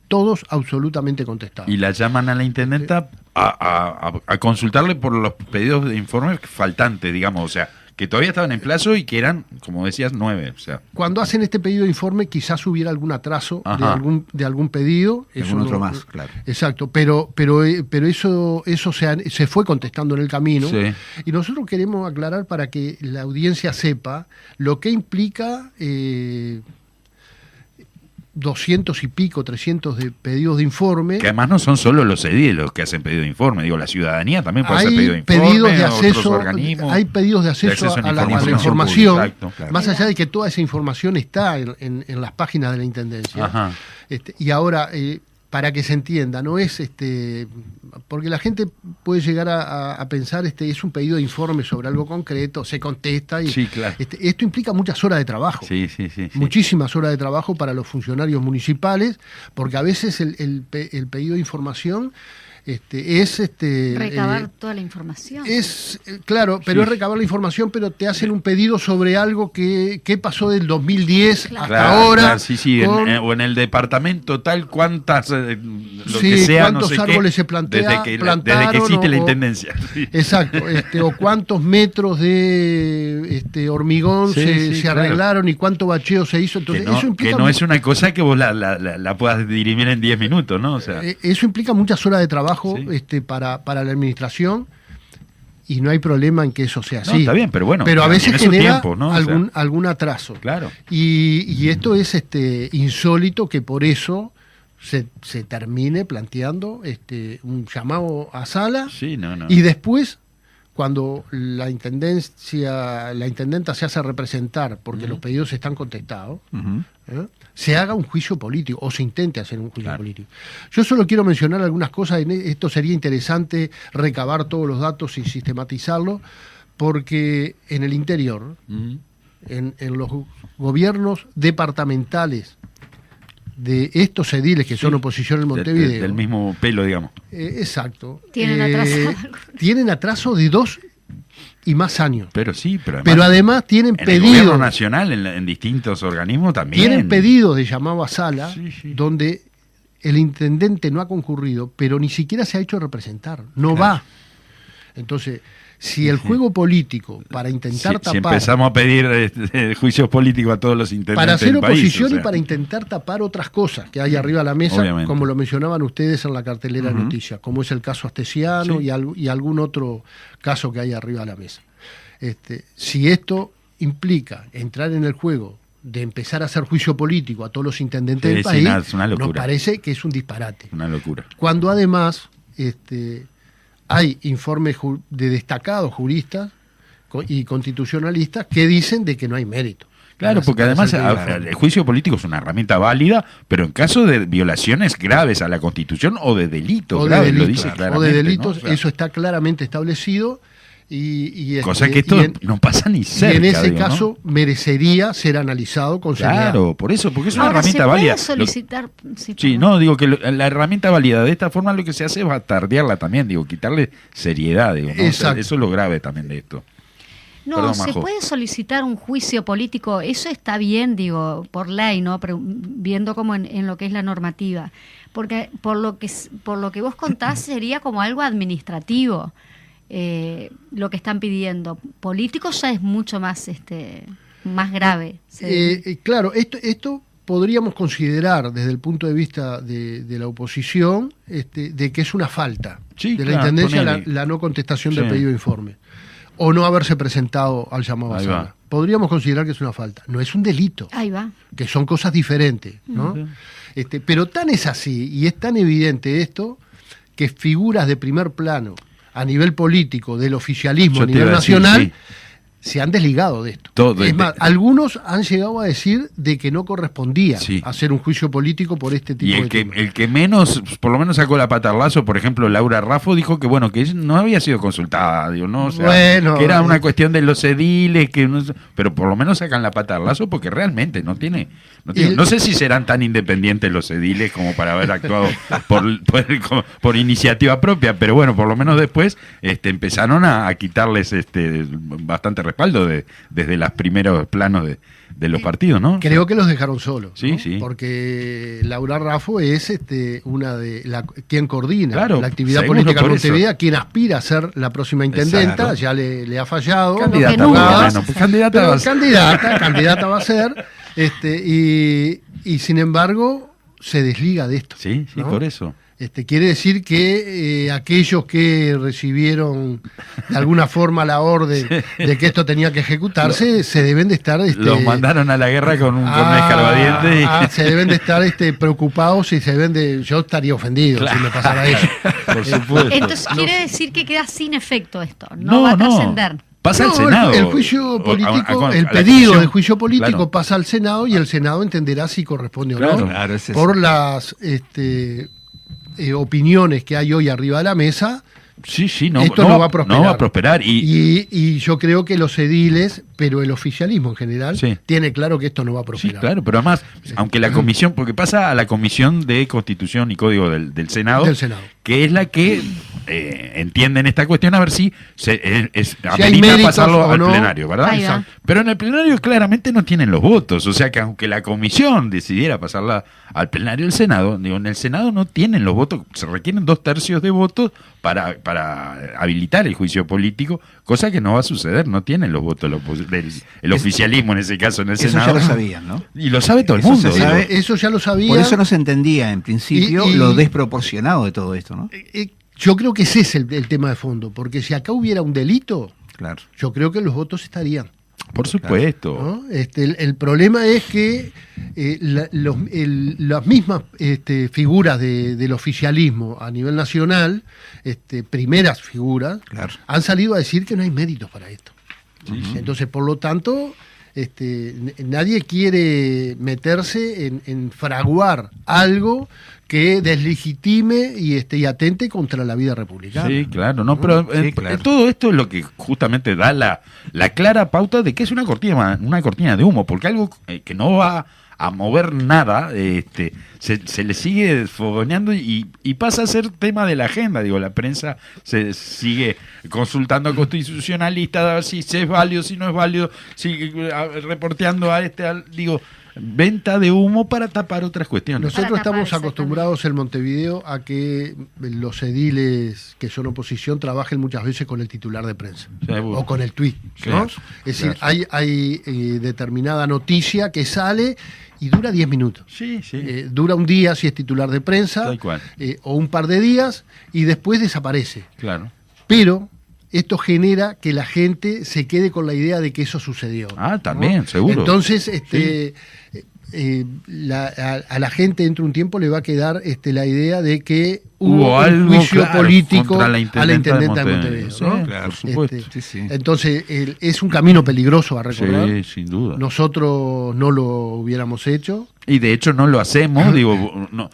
todos absolutamente contestados. Y la llaman a la intendenta a consultarle por los pedidos de informes faltantes, digamos, o sea, que todavía estaban en plazo y que eran, como decías, 9. O sea, Cuando hacen este pedido de informe, quizás hubiera algún atraso Ajá. de algún pedido. Algún otro más, claro. Exacto, pero eso se fue contestando en el camino. Sí. Y nosotros queremos aclarar para que la audiencia sepa lo que implica 200 y pico, 300 de pedidos de informe. que además no son solo los ediles los que hacen pedido de informe, digo, la ciudadanía también puede hacer Hay pedido de informe, pedidos de otros acceso, organismos hay pedidos de acceso, a a la información información, pública, exacto. Claro. más allá de que toda esa información está en las páginas de la Intendencia. Ajá. Y ahora, para que se entienda, no es porque la gente puede llegar a pensar es un pedido de informe sobre algo concreto, se contesta y Sí, claro. esto implica muchas horas de trabajo. Sí, sí, sí, sí. Muchísimas horas de trabajo para los funcionarios municipales, porque a veces el pedido de información es Recabar toda la información. claro, pero Sí. es recabar la información, pero te hacen un pedido sobre algo que pasó del 2010 Claro. hasta Claro, ahora. claro, sí, sí, con- o en el departamento tal, cuántas, lo Sí, que sea, cuántos no sé árboles qué, se plantea- desde que plantaron existe la o- intendencia. Sí. Exacto, o cuántos metros de hormigón Sí, se sí, claro. arreglaron y cuánto bacheo se hizo. Entonces, que no, eso implica que no es una cosa que vos la puedas dirimir en 10 minutos, ¿no? O sea, eso implica muchas horas de trabajo Sí. para la administración, y no hay problema en que eso sea no, así. está bien, pero bueno, Pero a veces tiene su genera tiempo, ¿no? O sea, algún atraso. claro. Y esto es insólito que por eso se termine planteando un llamado a sala, Sí, no. y después, cuando la intendenta se hace representar porque los pedidos están contestados, Ujú. se haga un juicio político, o se intente hacer un juicio Claro. político. Yo solo quiero mencionar algunas cosas, esto sería interesante recabar todos los datos y sistematizarlo, porque en el interior, Ujú. en los gobiernos departamentales de estos ediles que son oposición en Montevideo. Del mismo pelo, digamos. Exacto. Tienen atraso de 2 y más años. Pero sí, pero además tienen en pedidos. El gobierno nacional, en distintos organismos también. Tienen pedidos de llamado a sala, donde el intendente no ha concurrido, pero ni siquiera se ha hecho representar. No va. Entonces, si el juego político para intentar tapar... Si empezamos a pedir juicios políticos a todos los intendentes para hacer del país, oposición y para intentar tapar otras cosas que hay arriba de la mesa, obviamente, como lo mencionaban ustedes en la cartelera de noticias, como es el caso Astesiano y algún otro caso que hay arriba de la mesa. Si esto implica entrar en el juego de empezar a hacer juicio político a todos los intendentes del país, nos parece que es un disparate. Una locura. Cuando además... hay informes de destacados juristas y constitucionalistas que dicen de que no hay mérito. Claro, porque además el juicio político es una herramienta válida, pero en caso de violaciones graves a la Constitución o de delitos graves, lo dice claramente. O de delitos, ¿no? O sea, eso está claramente establecido. Cosa que esto no pasa ni cerca. Y en ese caso, ¿no?, merecería ser analizado con seriedad. Claro, por eso, porque es una Ahora, herramienta válida. Solicitar... Digo que la herramienta válida de esta forma lo que se hace es batardearla también, quitarle seriedad, ¿no? Exacto. Eso es lo grave también de esto. No, Perdón, se Majo. puede solicitar un juicio político, eso está bien, por ley, ¿no? Pero viendo como en lo que es la normativa. Porque por lo que vos contás sería como algo administrativo. Lo que están pidiendo. Político ya es mucho más más grave. Claro, esto podríamos considerar desde el punto de vista de la oposición de que es una falta de la Intendencia la no contestación del pedido de informe o no haberse presentado al llamado a sala. Podríamos considerar que es una falta. No es un delito. Ahí va. Que son cosas diferentes, ¿no? Pero tan es así y es tan evidente esto que figuras de primer plano a nivel político del oficialismo a nivel nacional se han desligado de esto. Es más, algunos han llegado a decir de que no correspondía hacer un juicio político por este tipo de temas. El que menos, por lo menos sacó la pata al lazo, por ejemplo, Laura Raffo dijo que que ella no había sido consultada, ¿no? O sea, que era una cuestión de los ediles, pero por lo menos sacan la pata al lazo porque realmente no sé si serán tan independientes los ediles como para haber actuado por iniciativa propia, pero bueno, por lo menos después empezaron a quitarles bastante respaldo desde los primeros planos de los partidos, ¿no? Creo que los dejaron solos, sí, ¿no? sí. Porque Laura Raffo es una de quien coordina la actividad seguro, política en Montevideo, quien aspira a ser la próxima intendenta. Exacto. Ya le ha fallado. Candidata va a ser. Y sin embargo se desliga de esto. Sí, ¿no? por eso. Quiere decir que aquellos que recibieron de alguna forma la orden de que esto tenía que ejecutarse se deben de estar... Los mandaron a la guerra con un escarbadiente. Se deben de estar preocupados y yo estaría ofendido si me pasara eso. Por supuesto. Entonces quiere decir que queda sin efecto esto, no va a trascender. Pasa al Senado. El juicio político, el pedido de juicio político pasa al Senado y el Senado entenderá si corresponde o no. Claro, por las... opiniones que hay hoy arriba de la mesa, esto no va a prosperar. No va a prosperar. Y yo creo que los ediles, pero el oficialismo en general, tiene claro que esto no va a prosperar. Sí, claro, pero además, aunque la comisión, porque pasa a la Comisión de Constitución y Código del Senado, que es la que entienden esta cuestión, a ver si amerita pasarlo al plenario, ¿verdad? Pero en el plenario claramente no tienen los votos, o sea que aunque la comisión decidiera pasarla al plenario del Senado, en el Senado no tienen los votos, se requieren 2/3 de votos para habilitar el juicio político, cosa que no va a suceder, no tienen los votos el oficialismo en ese caso en el Senado. Eso ya lo sabían, ¿no? Y lo sabe todo el mundo. Eso ya lo sabía. Por eso no se entendía en principio lo desproporcionado de todo esto, ¿no? Yo creo que ese es el tema de fondo, porque si acá hubiera un delito, claro, yo creo que los votos estarían. Por supuesto. ¿No? El problema es que las mismas figuras del oficialismo a nivel nacional, primeras figuras, han salido a decir que no hay méritos para esto. Entonces, por lo tanto, nadie quiere meterse en fraguar algo que deslegitime y atente contra la vida republicana. Sí, claro, pero todo esto es lo que justamente da la clara pauta de que es una cortina de humo, porque algo que no va a mover nada, se le sigue fogoneando y pasa a ser tema de la agenda. Digo, la prensa se sigue consultando a constitucionalistas a ver si es válido, si no es válido, reporteando a digo, venta de humo para tapar otras cuestiones. Nosotros estamos acostumbrados en Montevideo a que los ediles que son oposición trabajen muchas veces con el titular de prensa o con el tuit, ¿no? Claro, es decir, hay determinada noticia que sale y dura 10 minutos. Sí. Dura un día si es titular de prensa, Tal cual. O un par de días y después desaparece. Claro. Pero esto genera que la gente se quede con la idea de que eso sucedió. Ah, también, ¿no? Seguro. Entonces, a la gente dentro de un tiempo le va a quedar la idea de que hubo un juicio político a la intendenta de Montevideo. Sí, ¿no? Claro, por supuesto. Entonces, es un camino peligroso a recorrer. Sí, sin duda. Nosotros no lo hubiéramos hecho. Y de hecho no lo hacemos, digo, no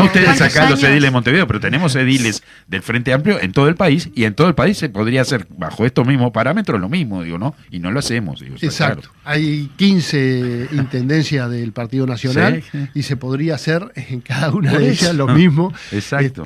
ustedes acá los ediles de Montevideo, pero tenemos ediles del Frente Amplio en todo el país, y en todo el país se podría hacer bajo estos mismos parámetros lo mismo, digo, ¿no? Y no lo hacemos, digo. Exacto. Claro. Hay 15 intendencias del Partido Nacional Sí. y se podría hacer en cada una Por de eso. ellas lo mismo. Exacto.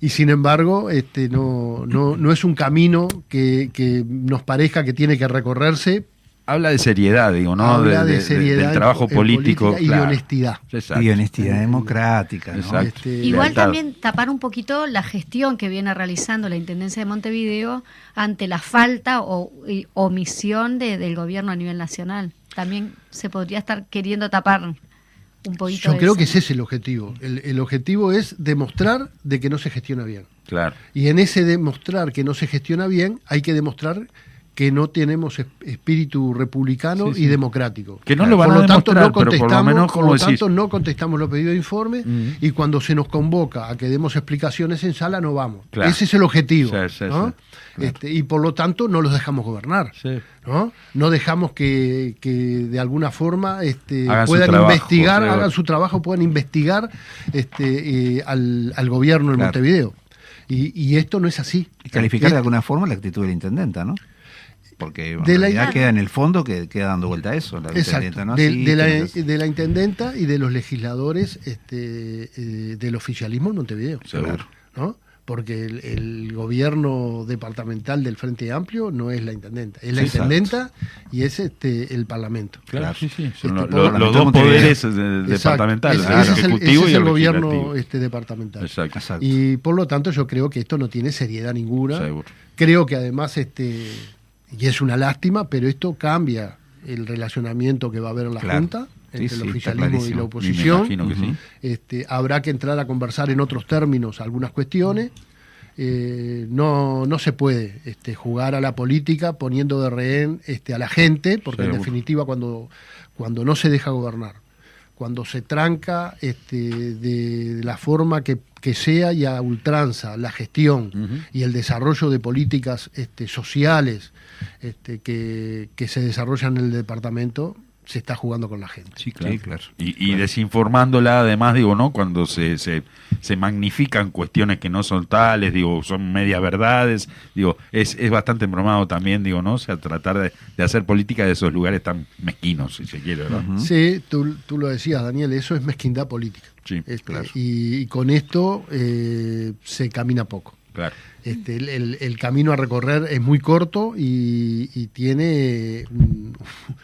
Y sin embargo, no es un camino que nos parezca que tiene que recorrerse. Habla de seriedad, digo, ¿no? Habla de seriedad del trabajo en político. política y de honestidad. Exacto. Y honestidad democrática, ¿no? Exacto. Igual Lealtad. también tapar un poquito la gestión que viene realizando la Intendencia de Montevideo ante la falta o omisión del gobierno a nivel nacional. También se podría estar queriendo tapar un poquito. Yo creo eso. que ese es el objetivo. El objetivo es demostrar de que no se gestiona bien. Claro. Y en ese demostrar que no se gestiona bien, hay que demostrar que no tenemos espíritu republicano Sí. y democrático. Que no lo van por a lo tanto, demostrar, no pero por lo contestamos, menos, como por lo decís. tanto, no contestamos los pedidos de informe Mm. y cuando se nos convoca a que demos explicaciones en sala, no vamos. Claro. Ese es el objetivo. Sí, ¿no? claro. Y por lo tanto, no los dejamos gobernar. Sí. No dejamos que de alguna forma Hagan su puedan trabajo, investigar, claro. hagan su trabajo, puedan investigar al gobierno en Claro. Montevideo. Y esto no es así. Y calificar de Esto- alguna forma la actitud de la intendenta, ¿no? Porque en De la realidad idea- queda en el fondo que queda dando vuelta a eso. La Exacto, intendenta, ¿no? de, Sí, de la, tienes- de la intendenta y de los legisladores del oficialismo en Montevideo. Seguro. ¿No? Porque el gobierno departamental del Frente Amplio no es la intendenta, es la Sí, intendenta y es el Parlamento. Claro, sí. Son Este, los por- dos poderes Exacto. departamentales, Ese el es ejecutivo ese y es el gobierno legislativo. departamental. Exacto. Exacto. Y por lo tanto yo creo que esto no tiene seriedad ninguna. Seguro. Creo que además, y es una lástima, pero esto cambia el relacionamiento que va a haber en la Claro. Junta Sí, entre sí, el está oficialismo y clarísimo. la Y oposición. me imagino que sí. Habrá que entrar a conversar en otros términos algunas cuestiones. No se puede jugar a la política poniendo de rehén a la gente, porque en Seguro. definitiva cuando no se deja gobernar, cuando se tranca de la forma que sea y a ultranza la gestión Ujú. y el desarrollo de políticas sociales que se desarrollan en el departamento, se está jugando con la gente. Sí, claro. Y desinformándola, además, digo, ¿no? Cuando se magnifican cuestiones que no son tales, digo, son medias verdades, digo, es bastante embromado también, digo, ¿no? O sea, tratar de hacer política de esos lugares tan mezquinos, si se quiere, ¿verdad? Ujú. Sí, tú lo decías, Daniel, eso es mezquindad política. Sí, claro. Y con esto se camina poco. Claro. El camino a recorrer es muy corto y tiene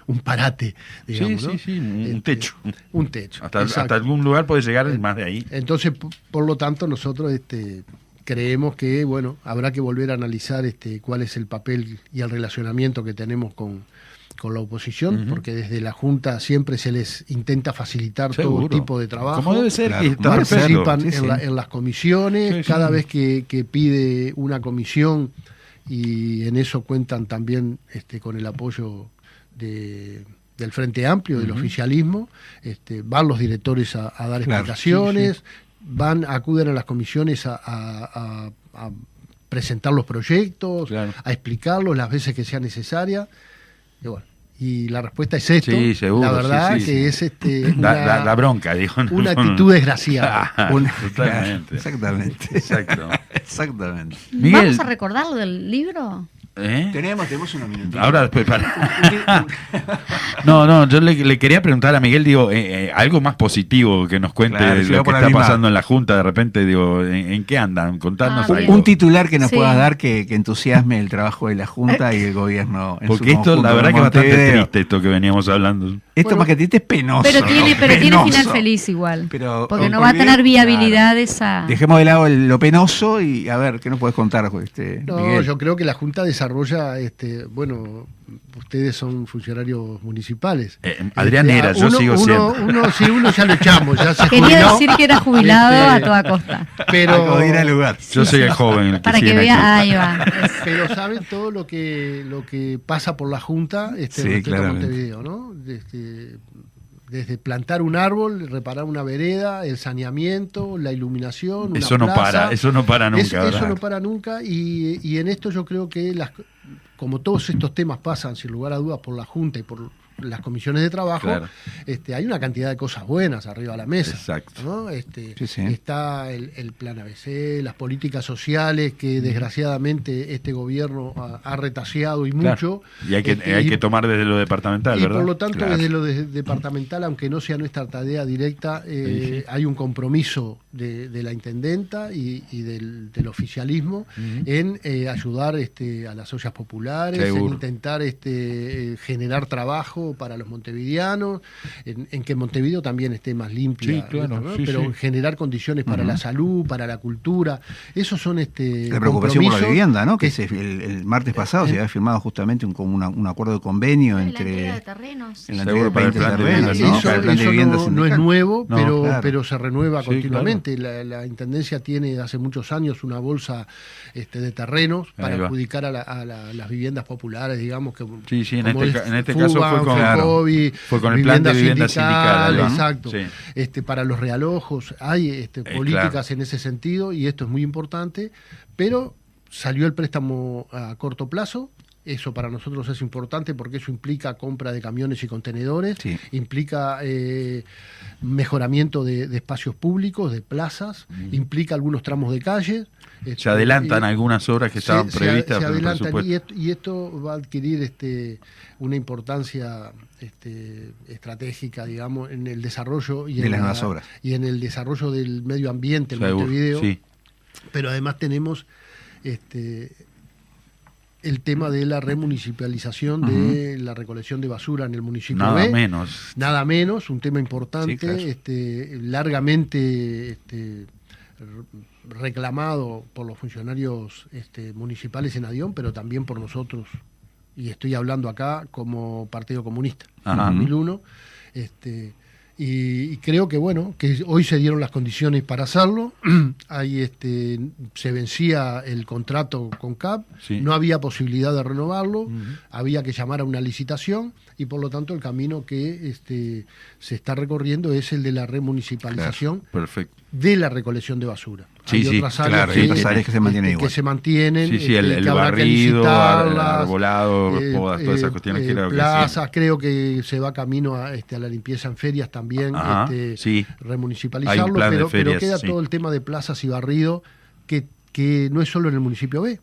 un parate, digamos, ¿no? Sí, un techo. Un techo. Hasta exacto. algún lugar puede llegar más de ahí. Entonces, por lo tanto, nosotros creemos que habrá que volver a analizar cuál es el papel y el relacionamiento que tenemos con la oposición, Ujú. porque desde la Junta siempre se les intenta facilitar Seguro. todo tipo de trabajo. Como debe ser, Claro. y está perfecto. Participan Sí, sí. en las comisiones, Sí, sí. cada vez que pide una comisión, y en eso cuentan también con el apoyo del Frente Amplio, del Ujú. oficialismo, van los directores a dar Claro, explicaciones, acuden a las comisiones a presentar los proyectos, Claro. a explicarlos las veces que sea necesaria. Y bueno, y la respuesta es esto. Sí, seguro, La verdad sí, sí, que sí. es Da bronca, digo. una actitud desgraciada. Totalmente. Exactamente. Exacto. Exactamente. Miguel. ¿Vamos a recordar lo del libro? Tenemos unos minutitos. Ahora, después, No, yo le quería preguntar a Miguel, digo, algo más positivo que nos cuente Claro, de si lo va que por la está misma. pasando en la Junta, de repente, digo, ¿en qué andan? Contarnos algo. Un titular que nos Sí. puedas dar que entusiasme el trabajo de la Junta y el gobierno en Porque su esto, conjunto la verdad de que es bastante Montevideo. triste esto que veníamos hablando. Esto Bueno, más que triste es penoso. Pero tiene Penoso. final feliz igual. Pero, porque no por va a tener bien, viabilidad claro. esa. Dejemos de lado lo penoso y a ver, ¿qué nos puedes contar, No, Miguel? yo creo que la Junta desarrolla, bueno, ustedes son funcionarios municipales. Adrián era, yo sigo siendo. Uno ya lo echamos, ya se Quería jubiló. decir que era jubilado a toda costa. Pero, Acudir al lugar. Yo soy el joven. el Para que siguen aquí. vea, ahí va. pero saben todo lo que pasa por la Junta Sí, respecto a claramente. Montevideo, ¿no? Desde plantar un árbol, reparar una vereda, el saneamiento, la iluminación, Eso una no plaza. para, eso no para nunca. Eso ¿verdad? no para nunca y en esto yo creo que como todos estos temas pasan sin lugar a dudas por la Junta y por las comisiones de trabajo, Claro. hay una cantidad de cosas buenas arriba de la mesa. Exacto. ¿no? Sí, sí. Está el plan ABC, las políticas sociales que desgraciadamente este gobierno ha retaseado y Claro. mucho. Y hay que tomar desde lo departamental, Y ¿verdad? por lo tanto, Claro. desde lo departamental, aunque no sea nuestra tarea directa, Sí. hay un compromiso de la intendenta y del oficialismo en ayudar a las ollas populares, Seguro. en intentar generar trabajo para los montevideanos, en que Montevideo también esté más limpia, Sí, claro, ¿no? sí, pero sí. en generar condiciones para la salud, para la cultura. Esos son La preocupación por la compromisos vivienda, ¿no? Que que- el martes pasado se había firmado justamente un acuerdo de convenio La entrega de entre... terrenos. En la Seguro, entrega para el de plan de terrenos, vivienda, ¿no? Eso, Para el plan de eso vivienda no es sindical. nuevo, No, pero, claro. pero se renueva Sí, continuamente. La Intendencia tiene hace muchos años una bolsa de terrenos para Ahí va. adjudicar a las viviendas populares, digamos. Que, Sí, en como este el caso FUBA, fue con, FOCOBI, fue con el plan de vivienda sindical. ¿no? Exacto. Sí. Para los realojos hay políticas claro. en ese sentido y esto es muy importante, pero salió el préstamo a corto plazo. Eso para nosotros es importante porque eso implica compra de camiones y contenedores, Sí. implica mejoramiento de espacios públicos, de plazas, implica algunos tramos de calle. Se adelantan algunas obras que estaban previstas se por el adelantan presupuesto. y esto va a adquirir una importancia estratégica, digamos, en el desarrollo y De en las nuevas obras. y en el desarrollo del medio ambiente en Seguro, Montevideo. sí. Pero además tenemos el tema de la remunicipalización de la recolección de basura en el municipio Nada B. menos. Nada menos, un tema importante, Sí, claro. largamente reclamado por los funcionarios municipales en Adión, pero también por nosotros, y estoy hablando acá como Partido Comunista, Ajá. 2001, y creo que bueno, que hoy se dieron las condiciones para hacerlo. Ahí se vencía el contrato con CAP, Sí. no había posibilidad de renovarlo, había que llamar a una licitación y por lo tanto el camino que se está recorriendo es el de la remunicipalización Perfecto. de la recolección de basura. Sí, Hay sí, otras áreas claro, hay otras áreas que se mantienen igual. que se mantienen, Sí, sí, el que habrá que barrido, licitarlas, arbolado, podas, todas esas cuestiones creo que sí. plazas, creo que se va camino a la limpieza en ferias también, Ajá, sí. Hay remunicipalizarlo, un plan de pero ferias, queda sí. todo el tema de plazas y barrido que no es solo en el municipio B,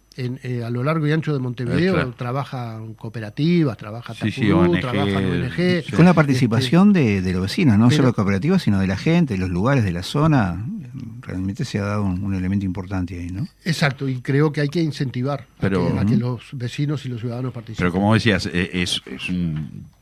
a lo largo y ancho de Montevideo Claro. trabajan cooperativas, trabaja Sí, sí, Tapurú, ONG, trabajan ONG. sí. Con la participación de los vecinos, no pero- solo cooperativas, sino de la gente, de los lugares de la zona. Realmente se ha dado un elemento importante ahí, ¿no? Exacto, y creo que hay que incentivar Pero- a que los vecinos y los ciudadanos participen. Pero como decías, es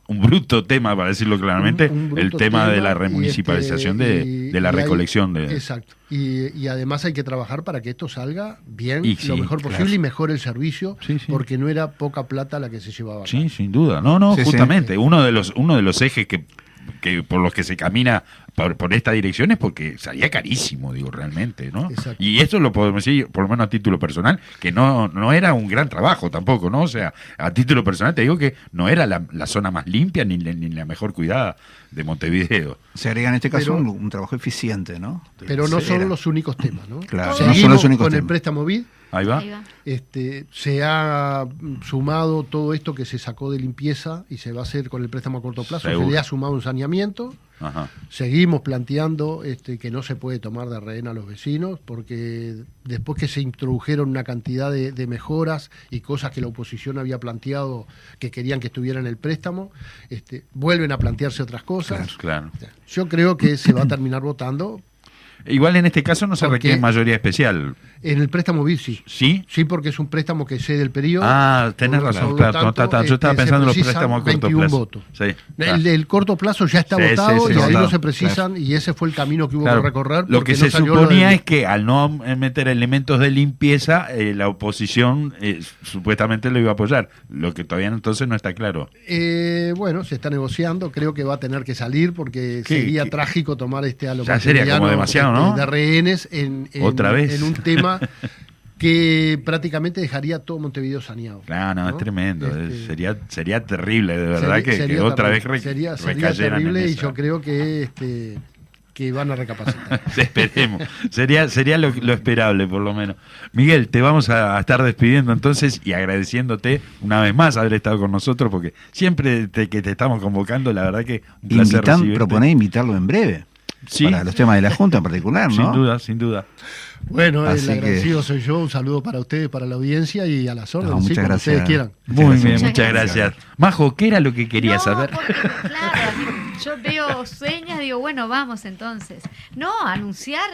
un bruto tema, para decirlo claramente, Un bruto el tema de la y remunicipalización y de la hay- recolección de... Exacto. Y además hay que trabajar para que esto salga bien, Y lo sí, mejor claro. posible y mejore el servicio, Sí, sí. porque no era poca plata la que se llevaba acá. Sí, sin duda. No, Sí, sí. justamente. Uno de los ejes que por los que se camina por esta dirección es porque salía carísimo, digo, realmente, ¿no? Exacto. Y eso lo podemos decir, por lo menos a título personal, que no era un gran trabajo tampoco, ¿no? O sea, a título personal te digo que no era la zona más limpia ni la mejor cuidada de Montevideo. Se agrega en este caso Pero- un trabajo eficiente, ¿no? Pero no Se son era. los únicos temas, ¿no? Claro, no Seguimos son los únicos con el temas. préstamo BID. Ahí va. Ahí va. Se ha sumado todo esto que se sacó de limpieza y se va a hacer con el préstamo a corto plazo. Seguro. Se le ha sumado un saneamiento Ajá. Seguimos planteando que no se puede tomar de rehén a los vecinos, porque después que se introdujeron una cantidad de mejoras y cosas que la oposición había planteado que querían que estuviera en el préstamo, vuelven a plantearse otras cosas. Claro. Yo creo que se va a terminar votando. Igual en este caso no se Porque requiere mayoría especial. En el préstamo BID sí. ¿Sí? Sí, porque es un préstamo que excede el periodo. Ah, tenés razón. Por lo Claro, tanto, yo estaba pensando en los se precisan préstamos a corto 21 plazo. votos. Sí, El corto plazo ya está Sí, votado sí, y ahí votado. no se precisan y ese fue el camino que hubo Claro. que recorrer. Lo porque que no se salió lo suponía del- es que al no meter elementos de limpieza, la oposición supuestamente lo iba a apoyar. Lo que todavía entonces no está claro. Bueno, se está negociando, creo que va a tener que salir porque ¿Qué? sería ¿Qué? trágico tomar a los Ya sería como materianos, demasiado, ¿no? de rehenes Otra vez. en un tema que prácticamente dejaría todo Montevideo saneado. Claro, es tremendo. Este, Sería terrible, de verdad, que sería otra vez terrible. sería recayeran terrible en y esa. yo creo que van a recapacitar. Esperemos. Sería lo esperable, por lo menos. Miguel, te vamos a estar despidiendo entonces y agradeciéndote una vez más haber estado con nosotros, porque siempre que te estamos convocando, la verdad que un placer recibirte. Proponer invitarlo en breve. Sí. Para los temas de la Junta en particular, ¿no? Sin duda, sin duda. Bueno, Así el agradecido que- soy yo, un saludo para ustedes, para la audiencia y a las órdenes, No, sí, muchas como gracias. ustedes quieran. Muy bien, Muchas muchas gracias. Majo, ¿qué era lo que querías No, saber? porque, claro, yo veo señas, digo, bueno, vamos entonces. No, anunciar,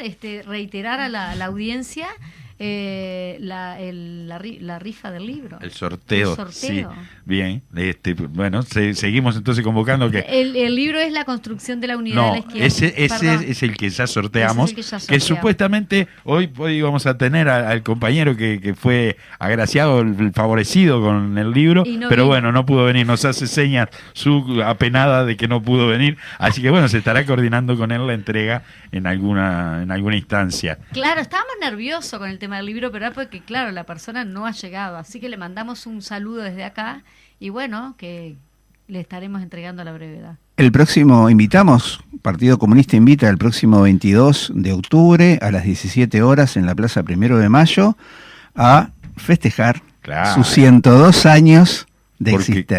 reiterar a la audiencia la rifa del libro. El sorteo. El sorteo. Sí, bien. Bueno, seguimos entonces convocando que... El libro es La construcción de la unidad de la No, izquierda. ese Perdón. es el que ya sorteamos, Ese es el que ya que sorteamos. supuestamente hoy vamos a tener al compañero que fue agraciado, el favorecido con el libro, Y no pero vino. bueno, no pudo venir, nos hace señas su apenada de que no pudo venir, así que bueno, se estará coordinando con él la entrega en alguna instancia. Claro, estábamos nerviosos con el tema del libro, pero era porque, claro, la persona no ha llegado. Así que le mandamos un saludo desde acá y bueno, que le estaremos entregando a la brevedad. El próximo Partido Comunista invita el próximo 22 de octubre a las 17 horas en la Plaza 1 de Mayo a festejar Claro. sus 102 años de Porque existencia.